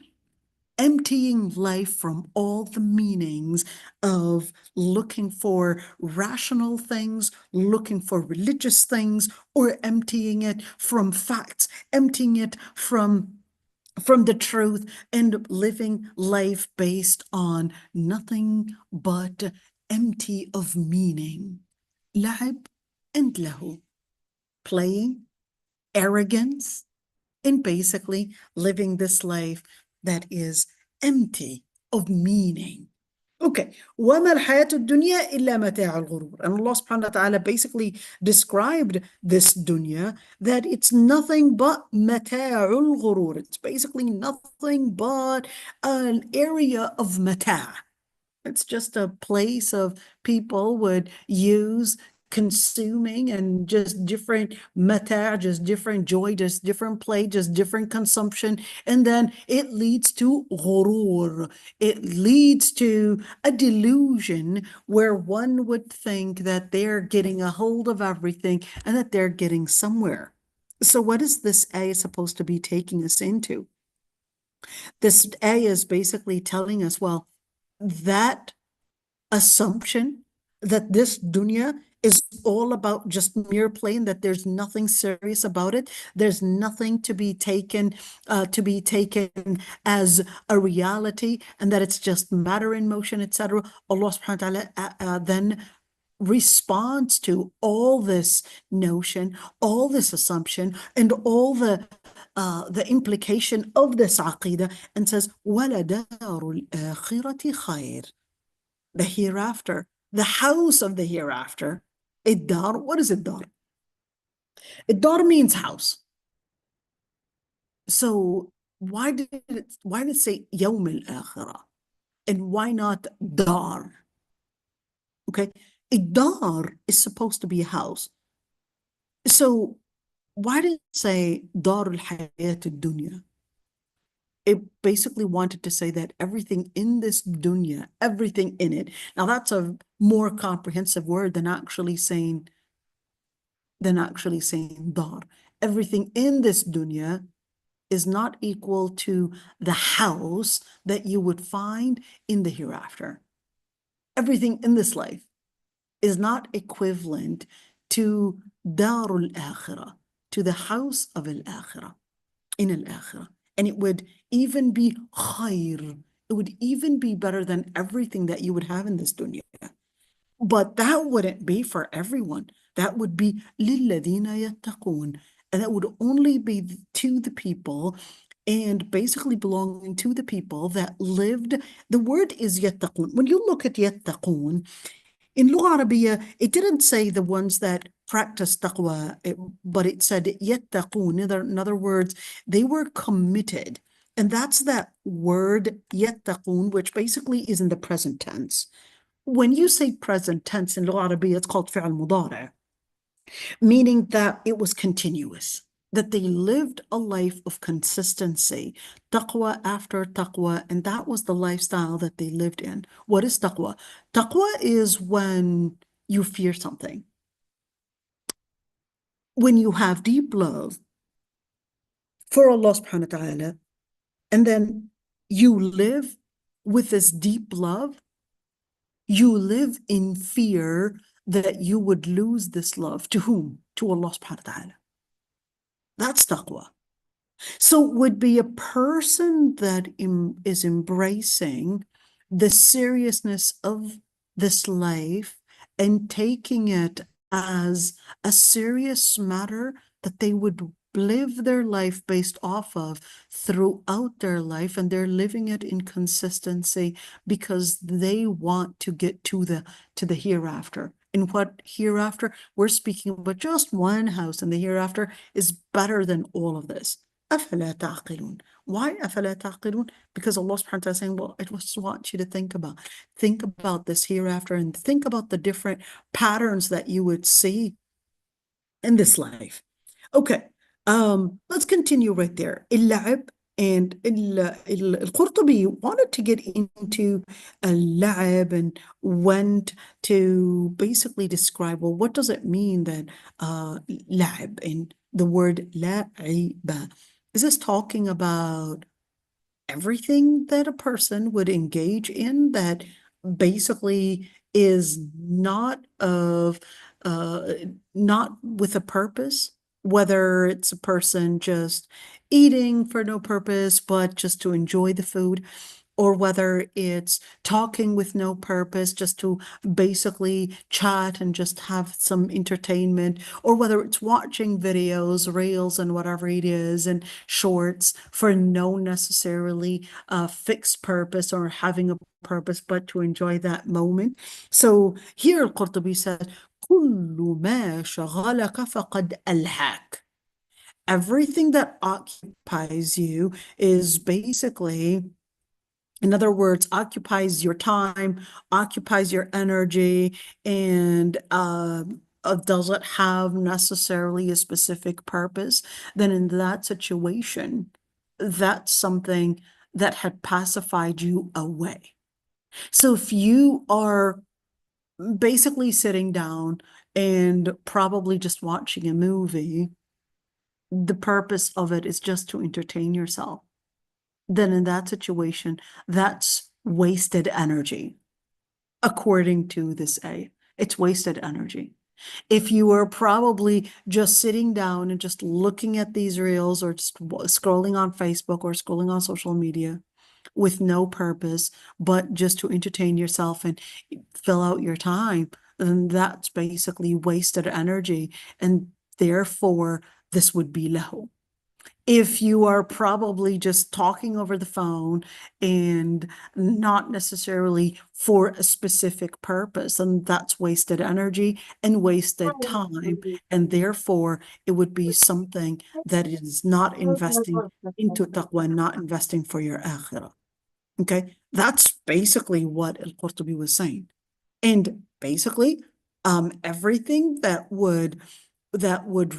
life from all the meanings of looking for rational things, looking for religious things, or emptying it from facts, emptying it from the truth, and living life based on nothing but empty of meaning. لعب and له, playing, arrogance, and basically living this life that is empty of meaning. Okay, وَمَا الْحَيَاةُ الدُّنْيَا إِلَّا مَتَاعُ الْغُرُورِ. And Allah subhanahu wa ta'ala basically described this dunya that it's nothing but مَتَاعُ الْغُرُورِ. It's basically nothing but an area of mata'. It's just a place of people would use consuming and just different mata, just different joy, just different play, just different consumption. And then it leads to ghurur. It leads to a delusion where one would think that they're getting a hold of everything and that they're getting somewhere. So what is this ayah supposed to be taking us into? This ayah is basically telling us, well, that assumption that this dunya is all about just mere play and that there's nothing serious about it. There's nothing to be taken as a reality, and that it's just matter in motion, etc. Allah subhanahu wa ta'ala then responds to all this notion, all this assumption, and all the implication of this aqidah, and says, وَلَدَارُ الْآخِرَةِ خَيْرٌ. The hereafter, the house of the hereafter. Dar, what is it, dar? Dar means house. So why did it say يوم الآخرة? And why not dar? Okay, a dar is supposed to be a house. So why did it say dar al-hayat al-dunya? It basically wanted to say that everything in this dunya, everything in it. Now that's a more comprehensive word than actually saying dar. Everything in this dunya is not equal to the house that you would find in the hereafter. Everything in this life is not equivalent to darul akhirah, to the house of al-akhirah, in al-akhirah. And it would even be khair. It would even be better than everything that you would have in this dunya. But that wouldn't be for everyone. That would be لِلَّذِينَ يَتَّقُونَ. And that would only be to the people and basically belonging to the people that lived. The word is yattaqun. When you look at yattaqun, in Lugha Arabiya, it didn't say the ones that practice taqwa, but it said yattaqun. In other words, they were committed. And that's that word yattaqun, which basically is in the present tense. When you say present tense in Lugha Arabiya, it's called فعل مضارع, meaning that it was continuous, that they lived a life of consistency, taqwa after taqwa, and that was the lifestyle that they lived in. What is taqwa? Taqwa is when you fear something, when you have deep love for Allah subhanahu wa ta'ala, and then you live with this deep love, you live in fear that you would lose this love. To whom? To Allah subhanahu wa ta'ala. That's taqwa. So it would be a person that is embracing the seriousness of this life and taking it as a serious matter that they would live their life based off of throughout their life, and they're living it in consistency because they want to get to the hereafter. In what hereafter? We're speaking about just one house, and the hereafter is better than all of this. أَفَلَا تَعْقِلُونَ. Why أَفَلَا تَعْقِلُونَ? Because Allah subhanahu wa ta'ala is saying, well, I just want you to think about this hereafter, and think about the different patterns that you would see in this life. Okay, let's continue right there. اللعب, and القرطبي wanted to get into اللعب and went to basically describe, well, what does it mean that لعب, and the word لعب, is this talking about everything that a person would engage in that basically is not with a purpose, whether it's a person just eating for no purpose but just to enjoy the food, or whether it's talking with no purpose just to basically chat and just have some entertainment, or whether it's watching videos, reels, and whatever it is, and shorts for no necessarily fixed purpose or having a purpose, but to enjoy that moment. So here Al-Qurtubi says, كل ما شغلك فقد ألهاك. Everything that occupies you is basically, in other words, occupies your time, occupies your energy, and does it have necessarily a specific purpose, then in that situation, that's something that had pacified you away. So if you are basically sitting down and probably just watching a movie, the purpose of it is just to entertain yourself, then in that situation, that's wasted energy, according to this ayah. It's wasted energy. If you are probably just sitting down and just looking at these reels or just scrolling on Facebook or scrolling on social media with no purpose, but just to entertain yourself and fill out your time, then that's basically wasted energy. And therefore, this would be lahu. If you are probably just talking over the phone and not necessarily for a specific purpose, and that's wasted energy and wasted time, and therefore it would be something that is not investing into taqwa, not investing for your akhirah. Okay, that's basically what Al-Qurtubi was saying. And basically, everything that would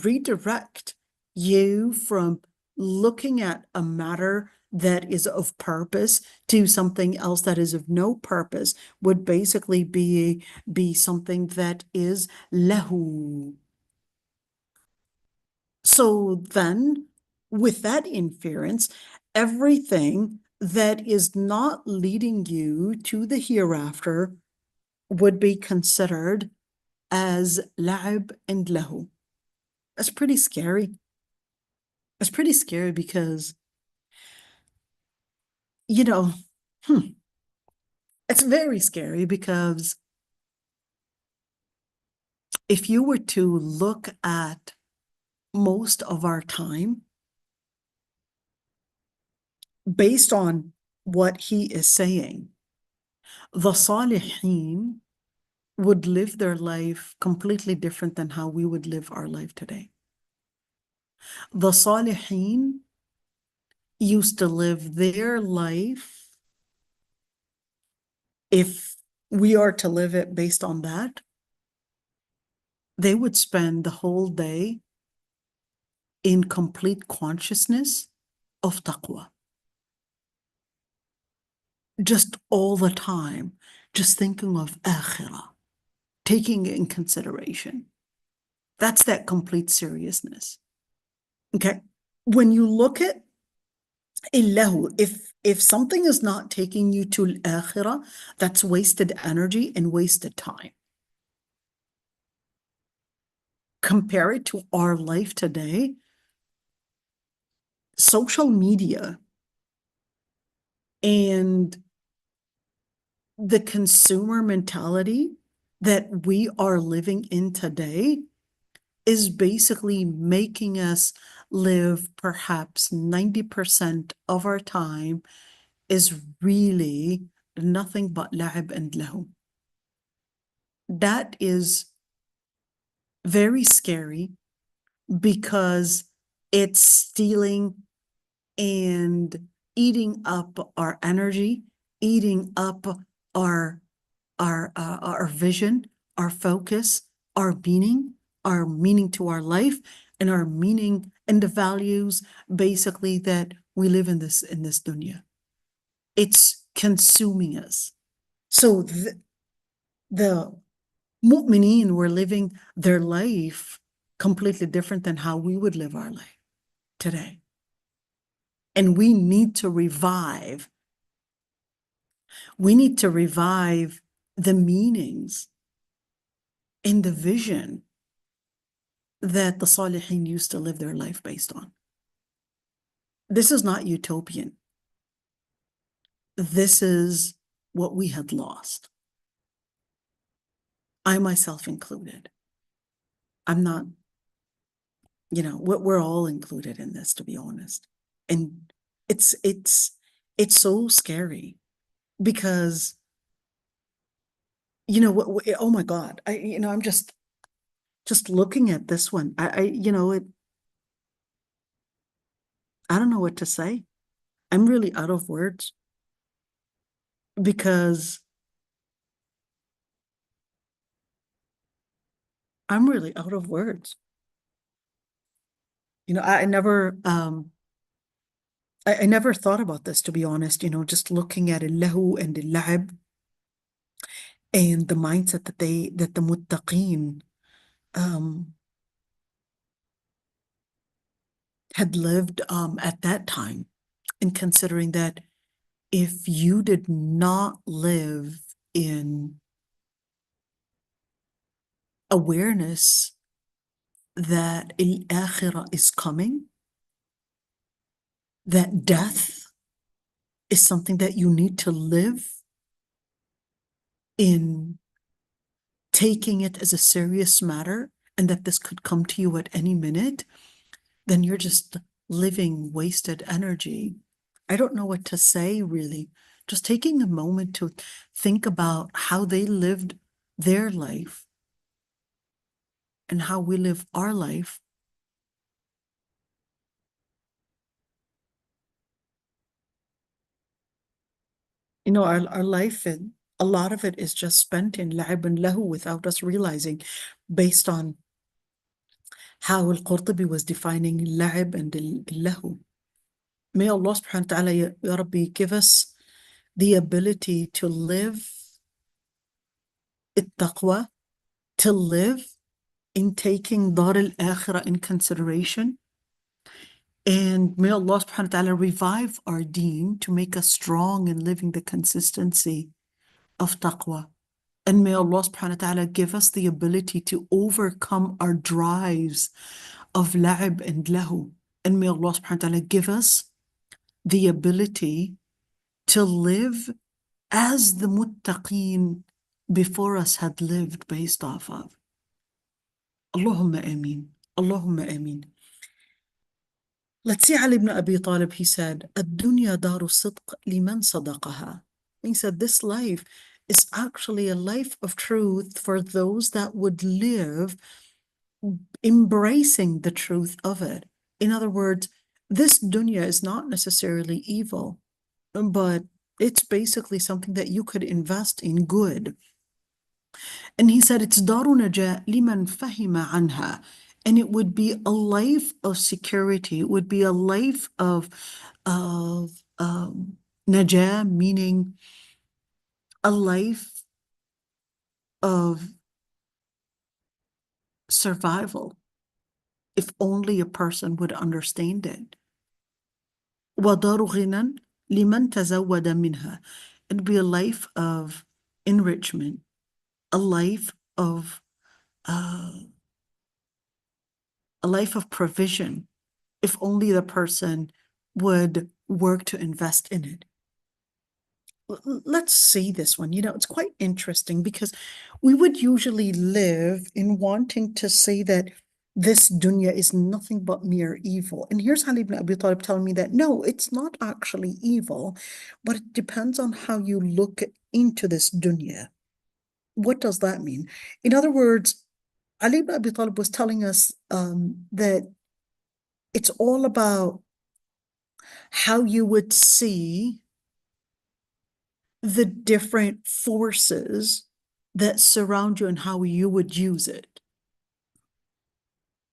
redirect you from looking at a matter that is of purpose to something else that is of no purpose would basically be something that is lahu. So then, with that inference, everything that is not leading you to the hereafter would be considered as la'ib and lahu. That's pretty scary. It's pretty scary because, you know, it's very scary because if you were to look at most of our time based on what he is saying, the Salihin would live their life completely different than how we would live our life today. The Salihin used to live their life, if we are to live it based on that, they would spend the whole day in complete consciousness of taqwa. Just all the time, just thinking of akhirah, taking it in consideration. That's that complete seriousness. Okay. When you look at illahu, if something is not taking you to al-akhirah, that's wasted energy and wasted time. Compare it to our life today. Social media and the consumer mentality that we are living in today is basically making us live perhaps 90% of our time is really nothing but la'ib and lahu. That is very scary because it's stealing and eating up our energy, eating up our vision, our focus, our meaning to our life, and our meaning and the values basically that we live in this dunya. It's consuming us. So the mu'mineen were living their life completely different than how we would live our life today. And we need to revive the meanings and the vision that the Salihin used to live their life based on. This is not utopian. This is what we had lost. I myself included. I'm not, we're all included in this, to be honest. And it's so scary because, oh my God, I'm just looking at this one. I don't know what to say. I'm really out of words because I'm really out of words. I never thought about this, to be honest, just looking at al-lahu and al-la'ib and the mindset that the muttaqeen had lived at that time, and considering that if you did not live in awareness that al-akhirah is coming, that death is something that you need to live in, taking it as a serious matter, and that this could come to you at any minute, then you're just living wasted energy. I don't know what to say, really. Just taking a moment to think about how they lived their life and how we live our life. Our life, a lot of it is just spent in la'ib and lahu without us realizing, based on how al-Qurtubi was defining la'ib and lahu. May Allah subhanahu wa ta'ala, Ya Rabbi, give us the ability to live it-taqwa, to live in taking dar al-akhirah in consideration. And may Allah subhanahu wa ta'ala revive our deen to make us strong in living the consistency of taqwa. And may Allah subhanahu wa ta'ala give us the ability to overcome our drives of la'ib and lahu. And may Allah subhanahu wa ta'ala give us the ability to live as the muttaqeen before us had lived based off of. Allahumma ameen. Allahumma ameen. Let's see Ali ibn Abi Talib, he said, الدنيا دار الصدق لمن صدقها. He said, this life is actually a life of truth for those that would live embracing the truth of it. In other words, this dunya is not necessarily evil, but it's basically something that you could invest in good. And he said, it's daru najah liman fahima anha. And it would be a life of security. It would be a life of najah, meaning a life of survival, if only a person would understand it. وَدَارُ غِنًى لِمَنْ تَزَوَّدَ مِنْهَا. It'd be a life of enrichment, a life of provision, if only the person would work to invest in it. Let's see this one. It's quite interesting, because we would usually live in wanting to say that this dunya is nothing but mere evil. And here's Ali ibn Abi Talib telling me that no, it's not actually evil, but it depends on how you look into this dunya. What does that mean? In other words, Ali ibn Abi Talib was telling us that it's all about how you would see the different forces that surround you and how you would use it.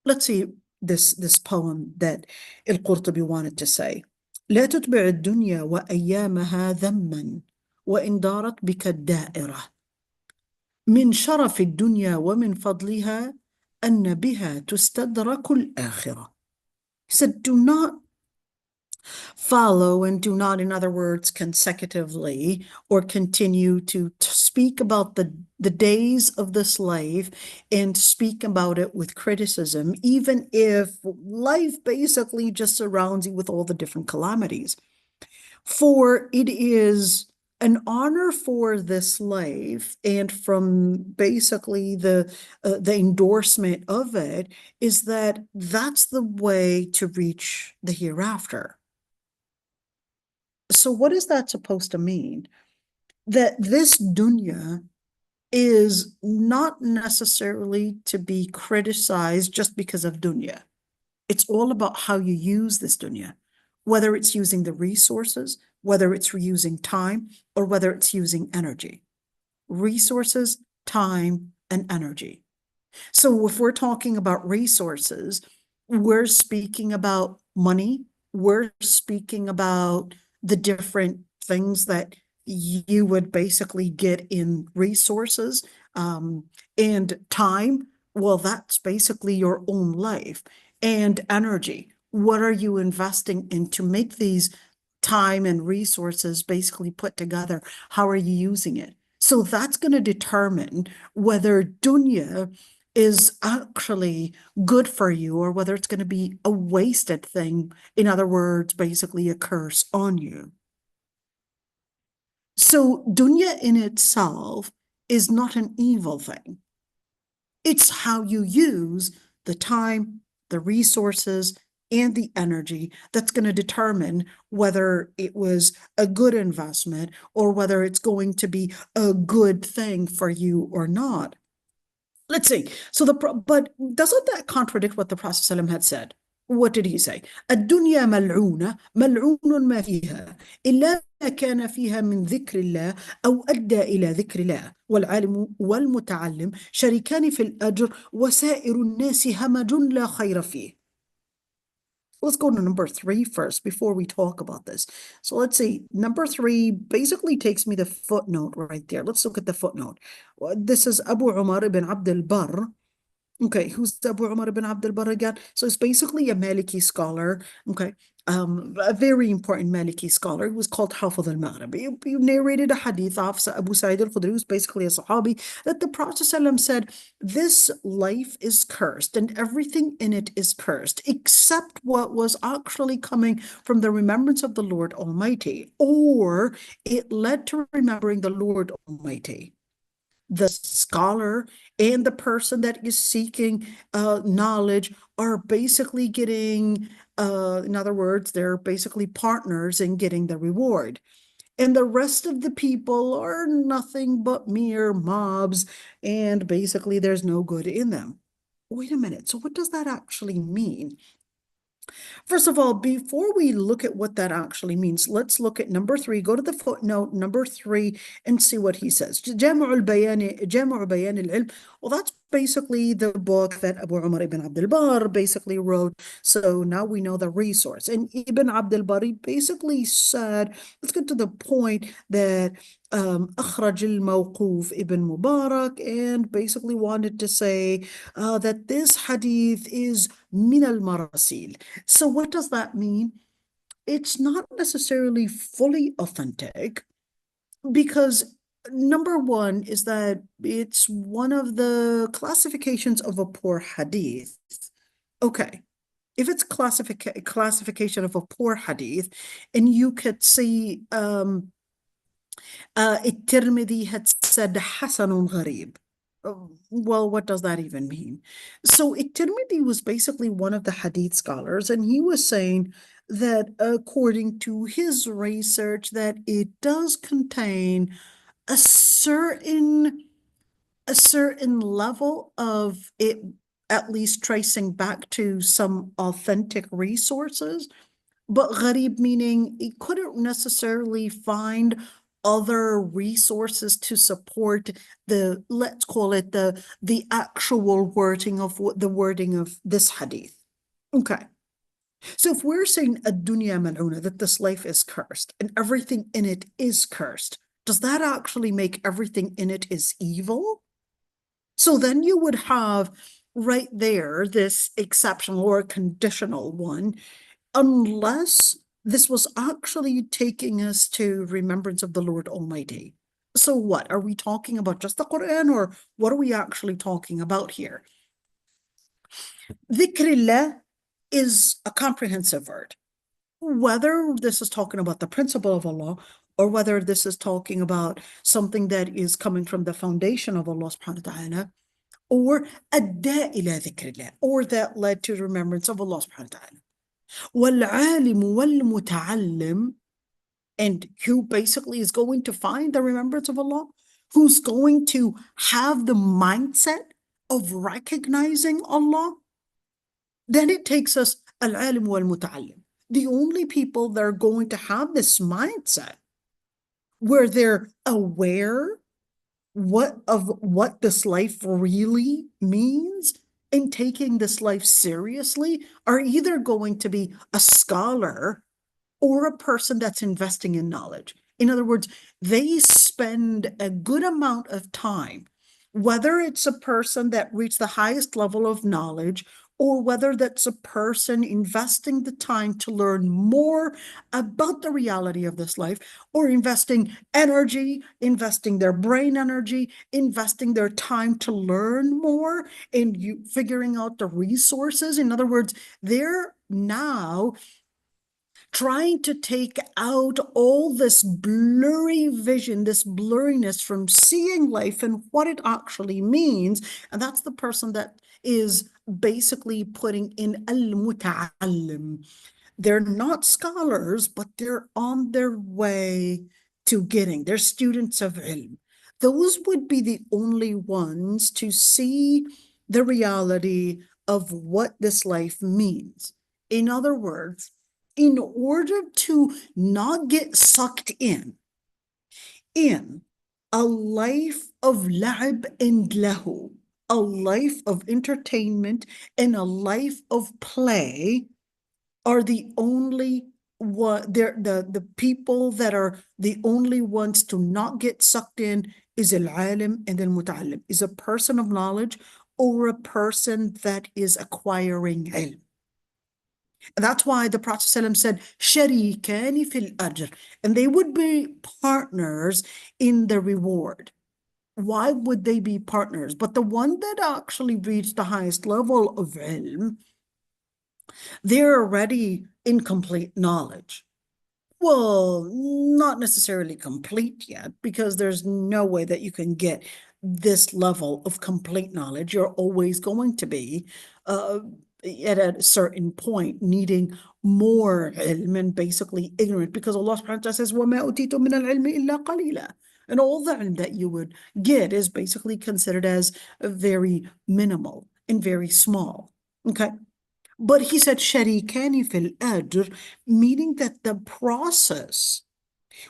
Let's see this poem that al-Qurtubi wanted to say. لا تتبع الدنيا وأيامها ذما وإن دارت بك الدائرة من شرف الدنيا ومن فضلها أن بها تستدرك الآخرة. He said, do not follow, and do not, in other words, consecutively or continue to speak about the days of this life and speak about it with criticism, even if life basically just surrounds you with all the different calamities. For it is an honor for this life, and from basically the endorsement of it, is that that's the way to reach the hereafter. So what is that supposed to mean? That this dunya is not necessarily to be criticized just because of dunya. It's all about how you use this dunya, whether it's using the resources, whether it's using time, or whether it's using energy. Resources, time, and energy. So if we're talking about resources, we're speaking about money, we're speaking about the different things that you would basically get in resources, and time. Well, that's basically your own life and energy. What are you investing in to make these time and resources basically put together? How are you using it? So that's going to determine whether dunya is actually good for you or whether it's going to be a wasted thing. In other words, basically a curse on you. So dunya in itself is not an evil thing. It's how you use the time, the resources, and the energy that's going to determine whether it was a good investment or whether it's going to be a good thing for you or not. Let's see. So but doesn't that contradict what the Prophet ﷺ had said? What did he say? الدنيا ملعونة ملعون ما فيها إلا ما كان فيها من ذكر الله أو أدى إلى ذكر الله والعالم والمتعلم شريكان في الأجر وسائر الناس همج لا خير فيه. Let's go to number 3 first before we talk about this. So let's see. Number 3 basically takes me the footnote right there. Let's look at the footnote. This is Abu Umar ibn Abd al-Barr. Okay, who's Abu Umar ibn Abd al-Barr again? So it's basically a Maliki scholar, okay, a very important Maliki scholar who was called Hafid al-Maghribi. He narrated a hadith of Abu Sa'id al-Khudri, who's basically a Sahabi, that the Prophet ﷺ said, this life is cursed and everything in it is cursed, except what was actually coming from the remembrance of the Lord Almighty, or it led to remembering the Lord Almighty. The scholar and the person that is seeking knowledge are basically getting, in other words, they're basically partners in getting the reward. And the rest of the people are nothing but mere mobs, and basically there's no good in them. Wait a minute. So what does that actually mean? First of all, before we look at what that actually means, let's look at number 3. Go to the footnote number 3 and see what he says. جامع بيان العلم. Well, that's basically the book that Abu Umar ibn Abd al-Barr basically wrote. So now we know the resource. And Ibn Abd al-Barr basically said, let's get to the point that أخرج الموقوف Ibn Mubarak and basically wanted to say that this hadith is min al-marasil. So what does that mean? It's not necessarily fully authentic because number 1 is that it's one of the classifications of a poor hadith. Okay. If it's classification of a poor hadith, and you could see الترمذي had said حسن غريب. Well, what does that even mean? So Tirmidhi was basically one of the hadith scholars, and he was saying that according to his research, that it does contain a certain level of it, at least tracing back to some authentic resources. But gharib meaning it couldn't necessarily find other resources to support the, let's call it the actual wording of this hadith. Okay. So if we're saying ad-dunya mal'una, that this life is cursed and everything in it is cursed, does that actually make everything in it is evil? So then you would have right there this exceptional or conditional one, unless this was actually taking us to remembrance of the Lord Almighty. So what? Are we talking about just the Quran, or what are we actually talking about here? Dhikrillah is a comprehensive word. Whether this is talking about the principle of Allah, or whether this is talking about something that is coming from the foundation of Allah subhanahu wa ta'ala, or adda ila dhikrillah, or that led to remembrance of Allah subhanahu wa ta'ala. والعالم والمتعلم, and who basically is going to find the remembrance of Allah, who's going to have the mindset of recognizing Allah, then it takes us al-alim wal-muta'allim. The only people that are going to have this mindset where they're aware what this life really means and taking this life seriously are either going to be a scholar or a person that's investing in knowledge. In other words, they spend a good amount of time, whether it's a person that reached the highest level of knowledge or whether that's a person investing the time to learn more about the reality of this life, or investing energy, investing their brain energy, investing their time to learn more, and you figuring out the resources. In other words, they're now trying to take out all this blurry vision, this blurriness from seeing life and what it actually means. And that's the person that is basically putting in al-muta'allim. They're not scholars, but they're on their way to getting. They're students of ilm. Those would be the only ones to see the reality of what this life means. In other words, in order to not get sucked in a life of la'ib and lahu, a life of entertainment and a life of play, are the only one, they're the people that are the only ones to not get sucked in is al-alim and al-muta'allim, is a person of knowledge or a person that is acquiring ilm. And that's why the Prophet ﷺ said, "Sharikani fil ajr," and they would be partners in the reward. Why would they be partners? But the one that actually reached the highest level of ilm, they're already in complete knowledge. Well, not necessarily complete yet, because there's no way that you can get this level of complete knowledge. You're always going to be at a certain point needing more ilm and basically ignorant, because Allah subhanahu wa ta'ala says, وَمَا أُوتِيتُم مِّنَ الْعِلْمِ إِلَّا قَلِيلًا. And all the ilm that you would get is basically considered as very minimal and very small. Okay. But he said, "Sharikani fil ajr," meaning that the process,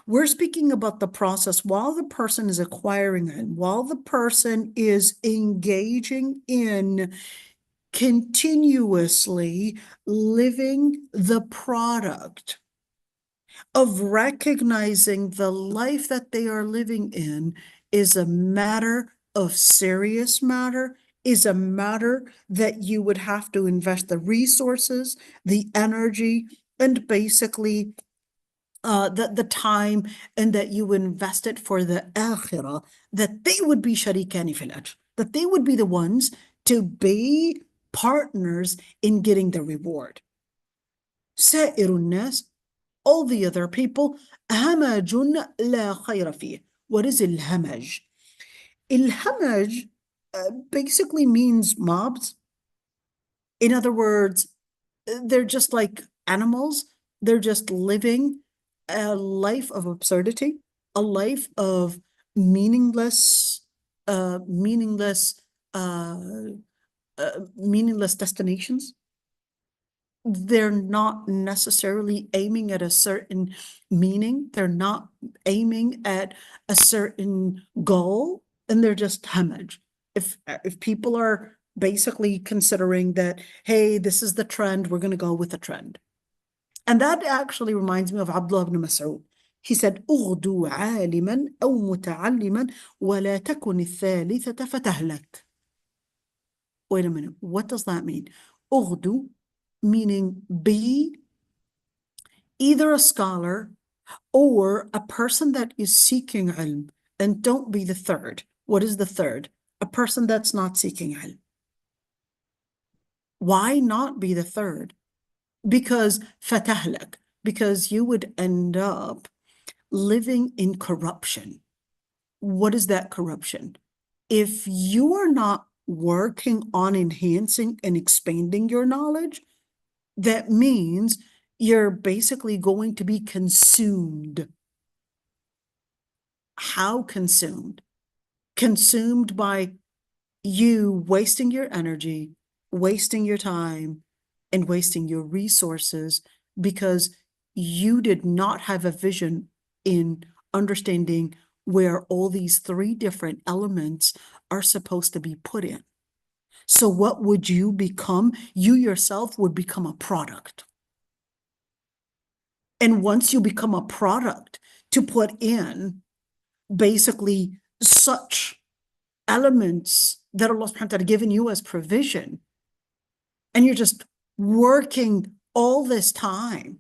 we're speaking about the process while the person is acquiring it, while the person is engaging in continuously living the product of recognizing the life that they are living in is a matter of serious matter, is a matter that you would have to invest the resources, the energy, and basically the time, and that you invest it for the akhirah, that they would be sharikani fil ajr, that they would be the ones to be partners in getting the reward. سائر الناس, all the other people, همج لا خير فيه. What is الهمج? الهمج basically means mobs. In other words, they're just like animals. They're just living a life of absurdity, a life of meaningless, meaningless destinations. They're not necessarily aiming at a certain meaning. They're not aiming at a certain goal, and they're just hamaj. If people are basically considering that, hey, this is the trend, we're going to go with the trend. And that actually reminds me of Abdullah ibn Mas'ud. He said, "اغدو عالما أو متعلما ولا تكن الثالثة فتهلك." Wait a minute, what does that mean? اغدو meaning be either a scholar or a person that is seeking ilm, and don't be the third. What is the third? A person that's not seeking ilm. Why not be the third? Because fatahlak, because you would end up living in corruption. What is that corruption? If you are not working on enhancing and expanding your knowledge, that means you're basically going to be consumed. How consumed? Consumed by you wasting your energy, wasting your time, and wasting your resources because you did not have a vision in understanding where all these three different elements are supposed to be put in. So what would you become? You yourself would become a product. And once you become a product to put in basically such elements that Allah subhanahu wa ta'ala given you as provision, and you're just working all this time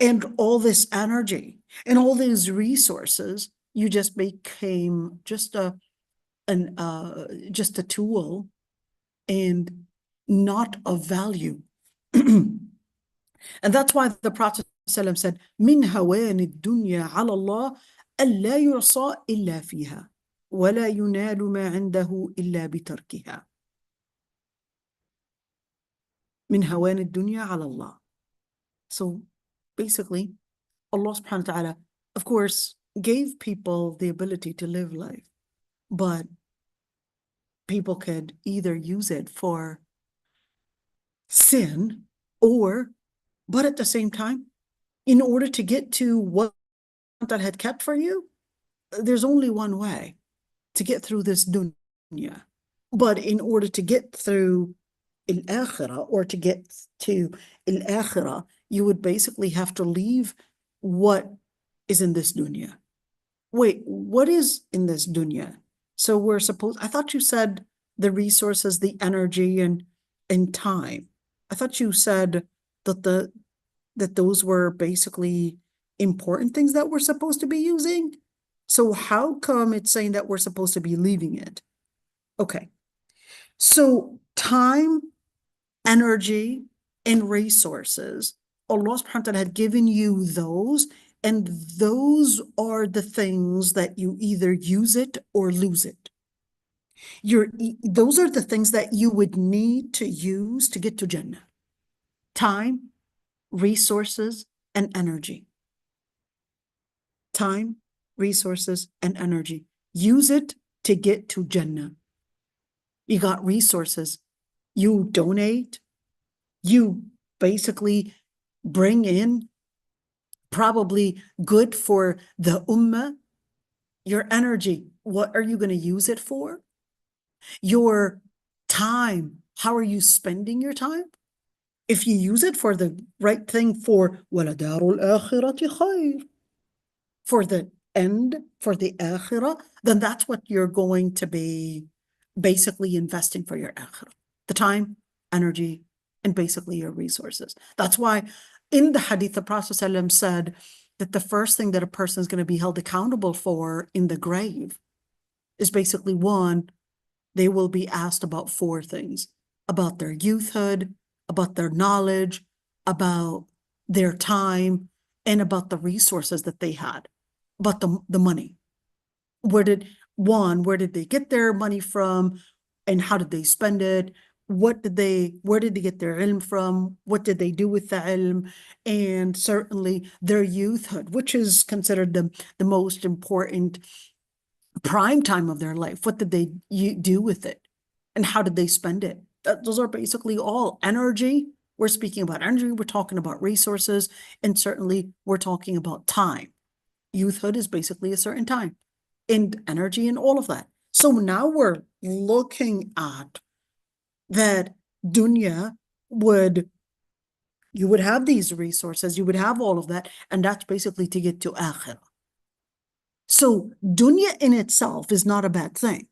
and all this energy and all these resources, you just became just a tool and not of value. And that's why the Prophet ﷺ said, من هوان الدنيا على الله ألا يعصى إلا فيها ولا ينال ما عنده إلا بتركها. من هوان الدنيا على الله. So basically, Allah subhanahu wa ta'ala, of course, gave people the ability to live life, but people could either use it for sin but at the same time, in order to get to what that had kept for you, there's only one way to get through this dunya. But in order to get through al-akhirah, or to get to al-akhirah, you would basically have to leave what is in this dunya. Wait, what is in this dunya? So I thought you said the resources, the energy, and time. I thought you said that those were basically important things that we're supposed to be using. So how come it's saying that we're supposed to be leaving it? Okay. So time, energy, and resources, Allah subhanahu wa ta'ala had given you those, and those are the things that you either use it or lose it. Those are the things that you would need to use to get to Jannah. Time, resources, and energy. Time, resources, and energy. Use it to get to Jannah. You got resources. You donate. You basically bring in probably good for the ummah. Your energy, what are you going to use it for? Your time, how are you spending your time? If you use it for the right thing, for وَلَدَارُ الْآخِرَةِ خَيْرٌ, for the end, for the akhirah, then that's what you're going to be basically investing for your akhirah. The time, energy, and basically your resources. That's why in the hadith, the Prophet ﷺ said that the first thing that a person is going to be held accountable for in the grave is basically, one, they will be asked about four things: about their youthhood, about their knowledge, about their time, and about the resources that they had, about the money. Where did they get their money from, and how did they spend it? Where did they get their ilm from? What did they do with the ilm? And certainly their youthhood, which is considered the most important prime time of their life. What did they do with it? And how did they spend it? Those are basically all energy. We're speaking about energy. We're talking about resources. And certainly we're talking about time. Youthhood is basically a certain time. And energy and all of that. So now we're looking at that dunya you would have these resources, you would have all of that, and that's basically to get to akhirah. So dunya in itself is not a bad thing,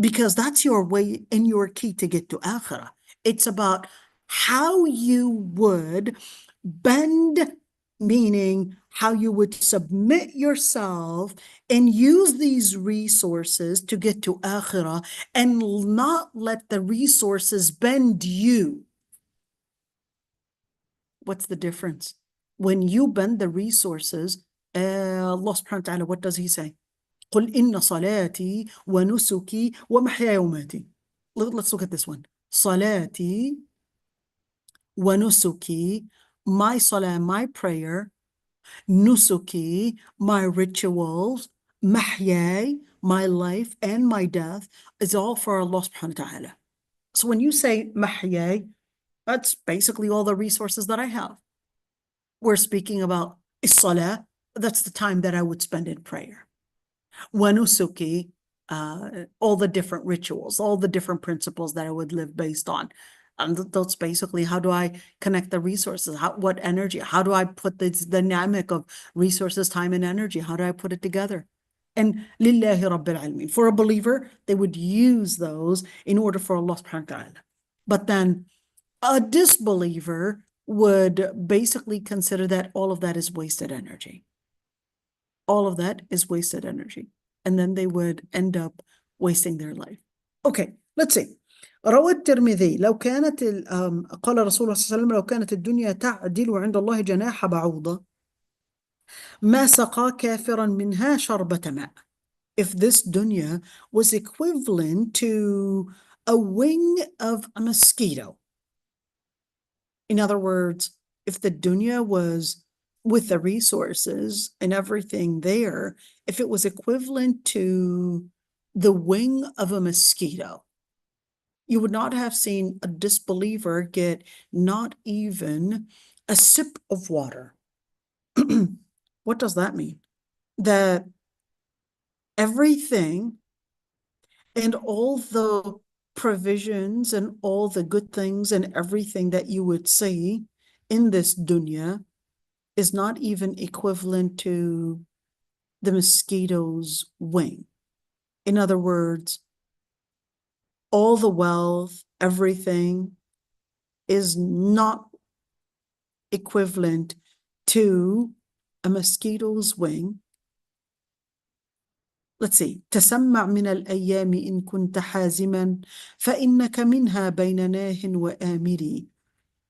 because that's your way and your key to get to akhirah. It's about how you would bend, meaning how you would submit yourself and use these resources to get to akhirah, and not let the resources bend you. What's the difference? When you bend the resources, Allah subhanahu wa ta'ala, what does he say? قُلْ إِنَّ صَلَاتِي وَنُسُكِي وَمَحْيَايَ وَمَمَاتِي. Let's look at this one. صَلَاتِي وَنُسُكِي, my salah, my prayer. Nusuki, my rituals. Mahyay, my life and my death, is all for Allah subhanahu wa ta'ala. So when you say mahyay, that's basically all the resources that I have. We're speaking about salah, that's the time that I would spend in prayer. وَنُسُكِي, all the different rituals, all the different principles that I would live based on. And that's basically, how do I connect the resources? What energy? How do I put this dynamic of resources, time, and energy? How do I put it together? And lillahi rabbil alamin. For a believer, they would use those in order for Allah subhanahu wa ta'ala. But then a disbeliever would basically consider that all of that is wasted energy. All of that is wasted energy. And then they would end up wasting their life. Okay, let's see. روى الترمذي لو كانت قال رسول الله صلى الله عليه وسلم لو كانت الدنيا تعدل عند الله جناح بعوضة ما سقى كافرا منها شربة ماء. If this dunya was equivalent to a wing of a mosquito. In other words, if the dunya was with the resources and everything there, if it was equivalent to the wing of a mosquito, you would not have seen a disbeliever get not even a sip of water. What does that mean? That everything and all the provisions and all the good things and everything that you would see in this dunya is not even equivalent to the mosquito's wing. In other words, all the wealth, everything is not equivalent to a mosquito's wing. Let's see. تسمع من الأيام إن كنت حازما فإنك منها بين ناه وآمري.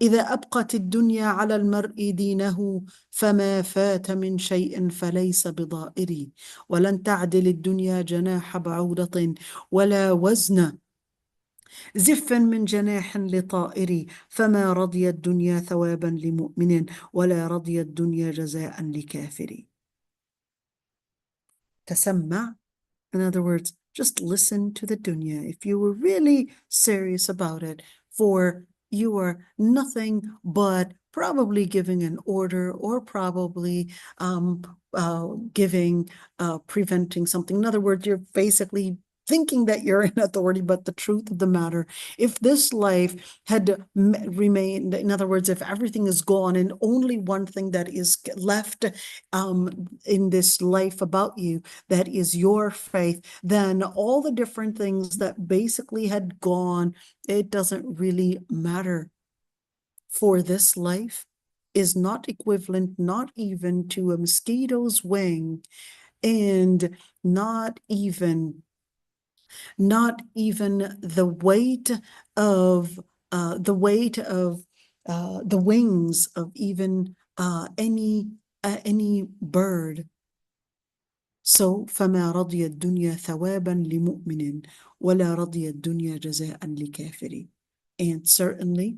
إذا أبقت الدنيا على المرء دينه فما فات من شيء فليس بضائر ولن تعدل الدنيا جناح بعوضة ولا وزن زف من جناح لطائر فما رضي الدنيا ثوابا لمؤمن ولا رضي الدنيا جزاء لكافر. تسمع. In other words, just listen to the dunya if you were really serious about it, for you are nothing but probably giving an order or probably preventing something. In other words, you're basically thinking that you're in authority, but the truth of the matter, if this life had remained, in other words, if everything is gone and only one thing that is left in this life about you, that is your faith, then all the different things that basically had gone, it doesn't really matter. For this life is not equivalent, not even to a mosquito's wing, and not even the weight of the wings of even any bird. So فما رضي الدنيا ثوابا لمؤمن ولا رضي الدنيا جزاء لكافر. And certainly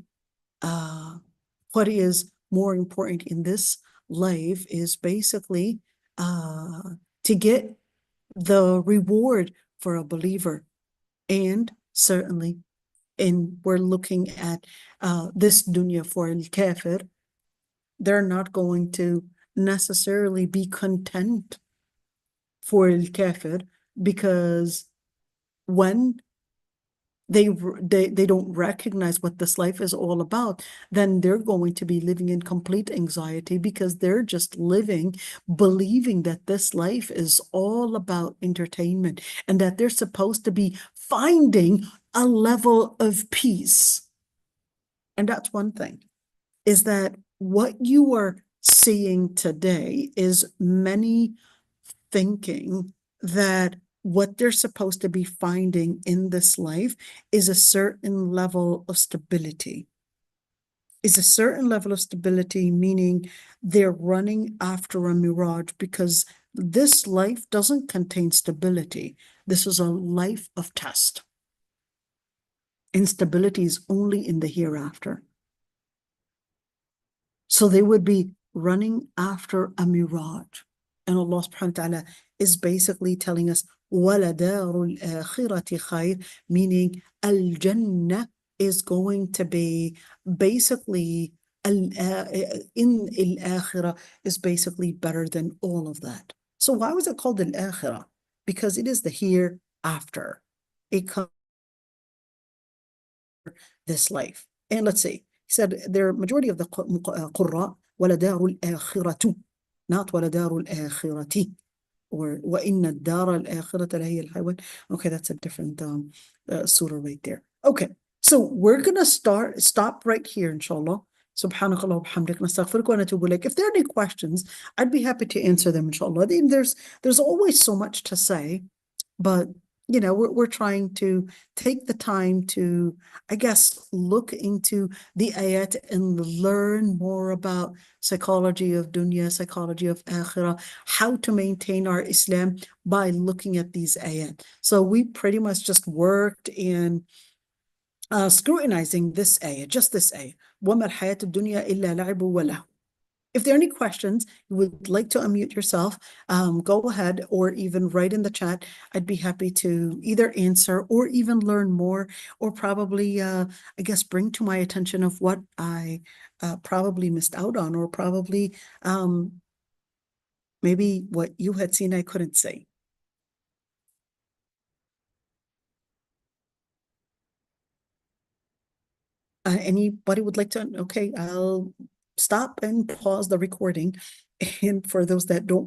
what is more important in this life is basically to get the reward for a believer. And certainly, we're looking at this dunya for al-kafir, they're not going to necessarily be content for al-kafir, because when they don't recognize what this life is all about, then they're going to be living in complete anxiety, because they're just living, believing that this life is all about entertainment and that they're supposed to be finding a level of peace. And that's one thing, is that what you are seeing today is many thinking that what they're supposed to be finding in this life is a certain level of stability. Meaning they're running after a mirage, because this life doesn't contain stability. This is a life of test. Instability is only in the hereafter. So they would be running after a mirage. And Allah subhanahu wa ta'ala is basically telling us, وَلَدَارُ الْآخِرَةِ خَيْرٌ, meaning al-Jannah is going to be basically, in al-Akhirah is basically better than all of that. So why was it called al-Akhirah? because it is the hereafter. It comes this life. And let's see, he said the majority of the Qurra, وَلَدَارُ الْآخِرَةُ, not وَلَدَارُ الْآخِرَةِ, or وَإِنَّ الدَّارَ الْآخِرَةَ لَهِيَ الْحَيْوَانُ. Okay, that's a different surah right there. Okay, so we're gonna stop right here, inshallah. سبحانك اللهم وبحمدك نستغفرك ونتوب إليك. If there are any questions, I'd be happy to answer them, inshallah. There's always so much to say, but we're trying to take the time to, I guess, look into the ayat and learn more about psychology of dunya, psychology of akhirah, how to maintain our Islam by looking at these ayat. So we pretty much just worked in scrutinizing this ayat, just this ayat. وَمَا الْحَيَاةُ الدُّنْيَا إِلَّا لَعِبٌ وَلَهْوٌ. If there are any questions, you would like to unmute yourself, go ahead, or even write in the chat. I'd be happy to either answer or even learn more, or probably, I guess, bring to my attention of what I probably missed out on, or probably maybe what you had seen I couldn't say. Anybody would like to? Okay, I'll stop and pause the recording. And for those that don't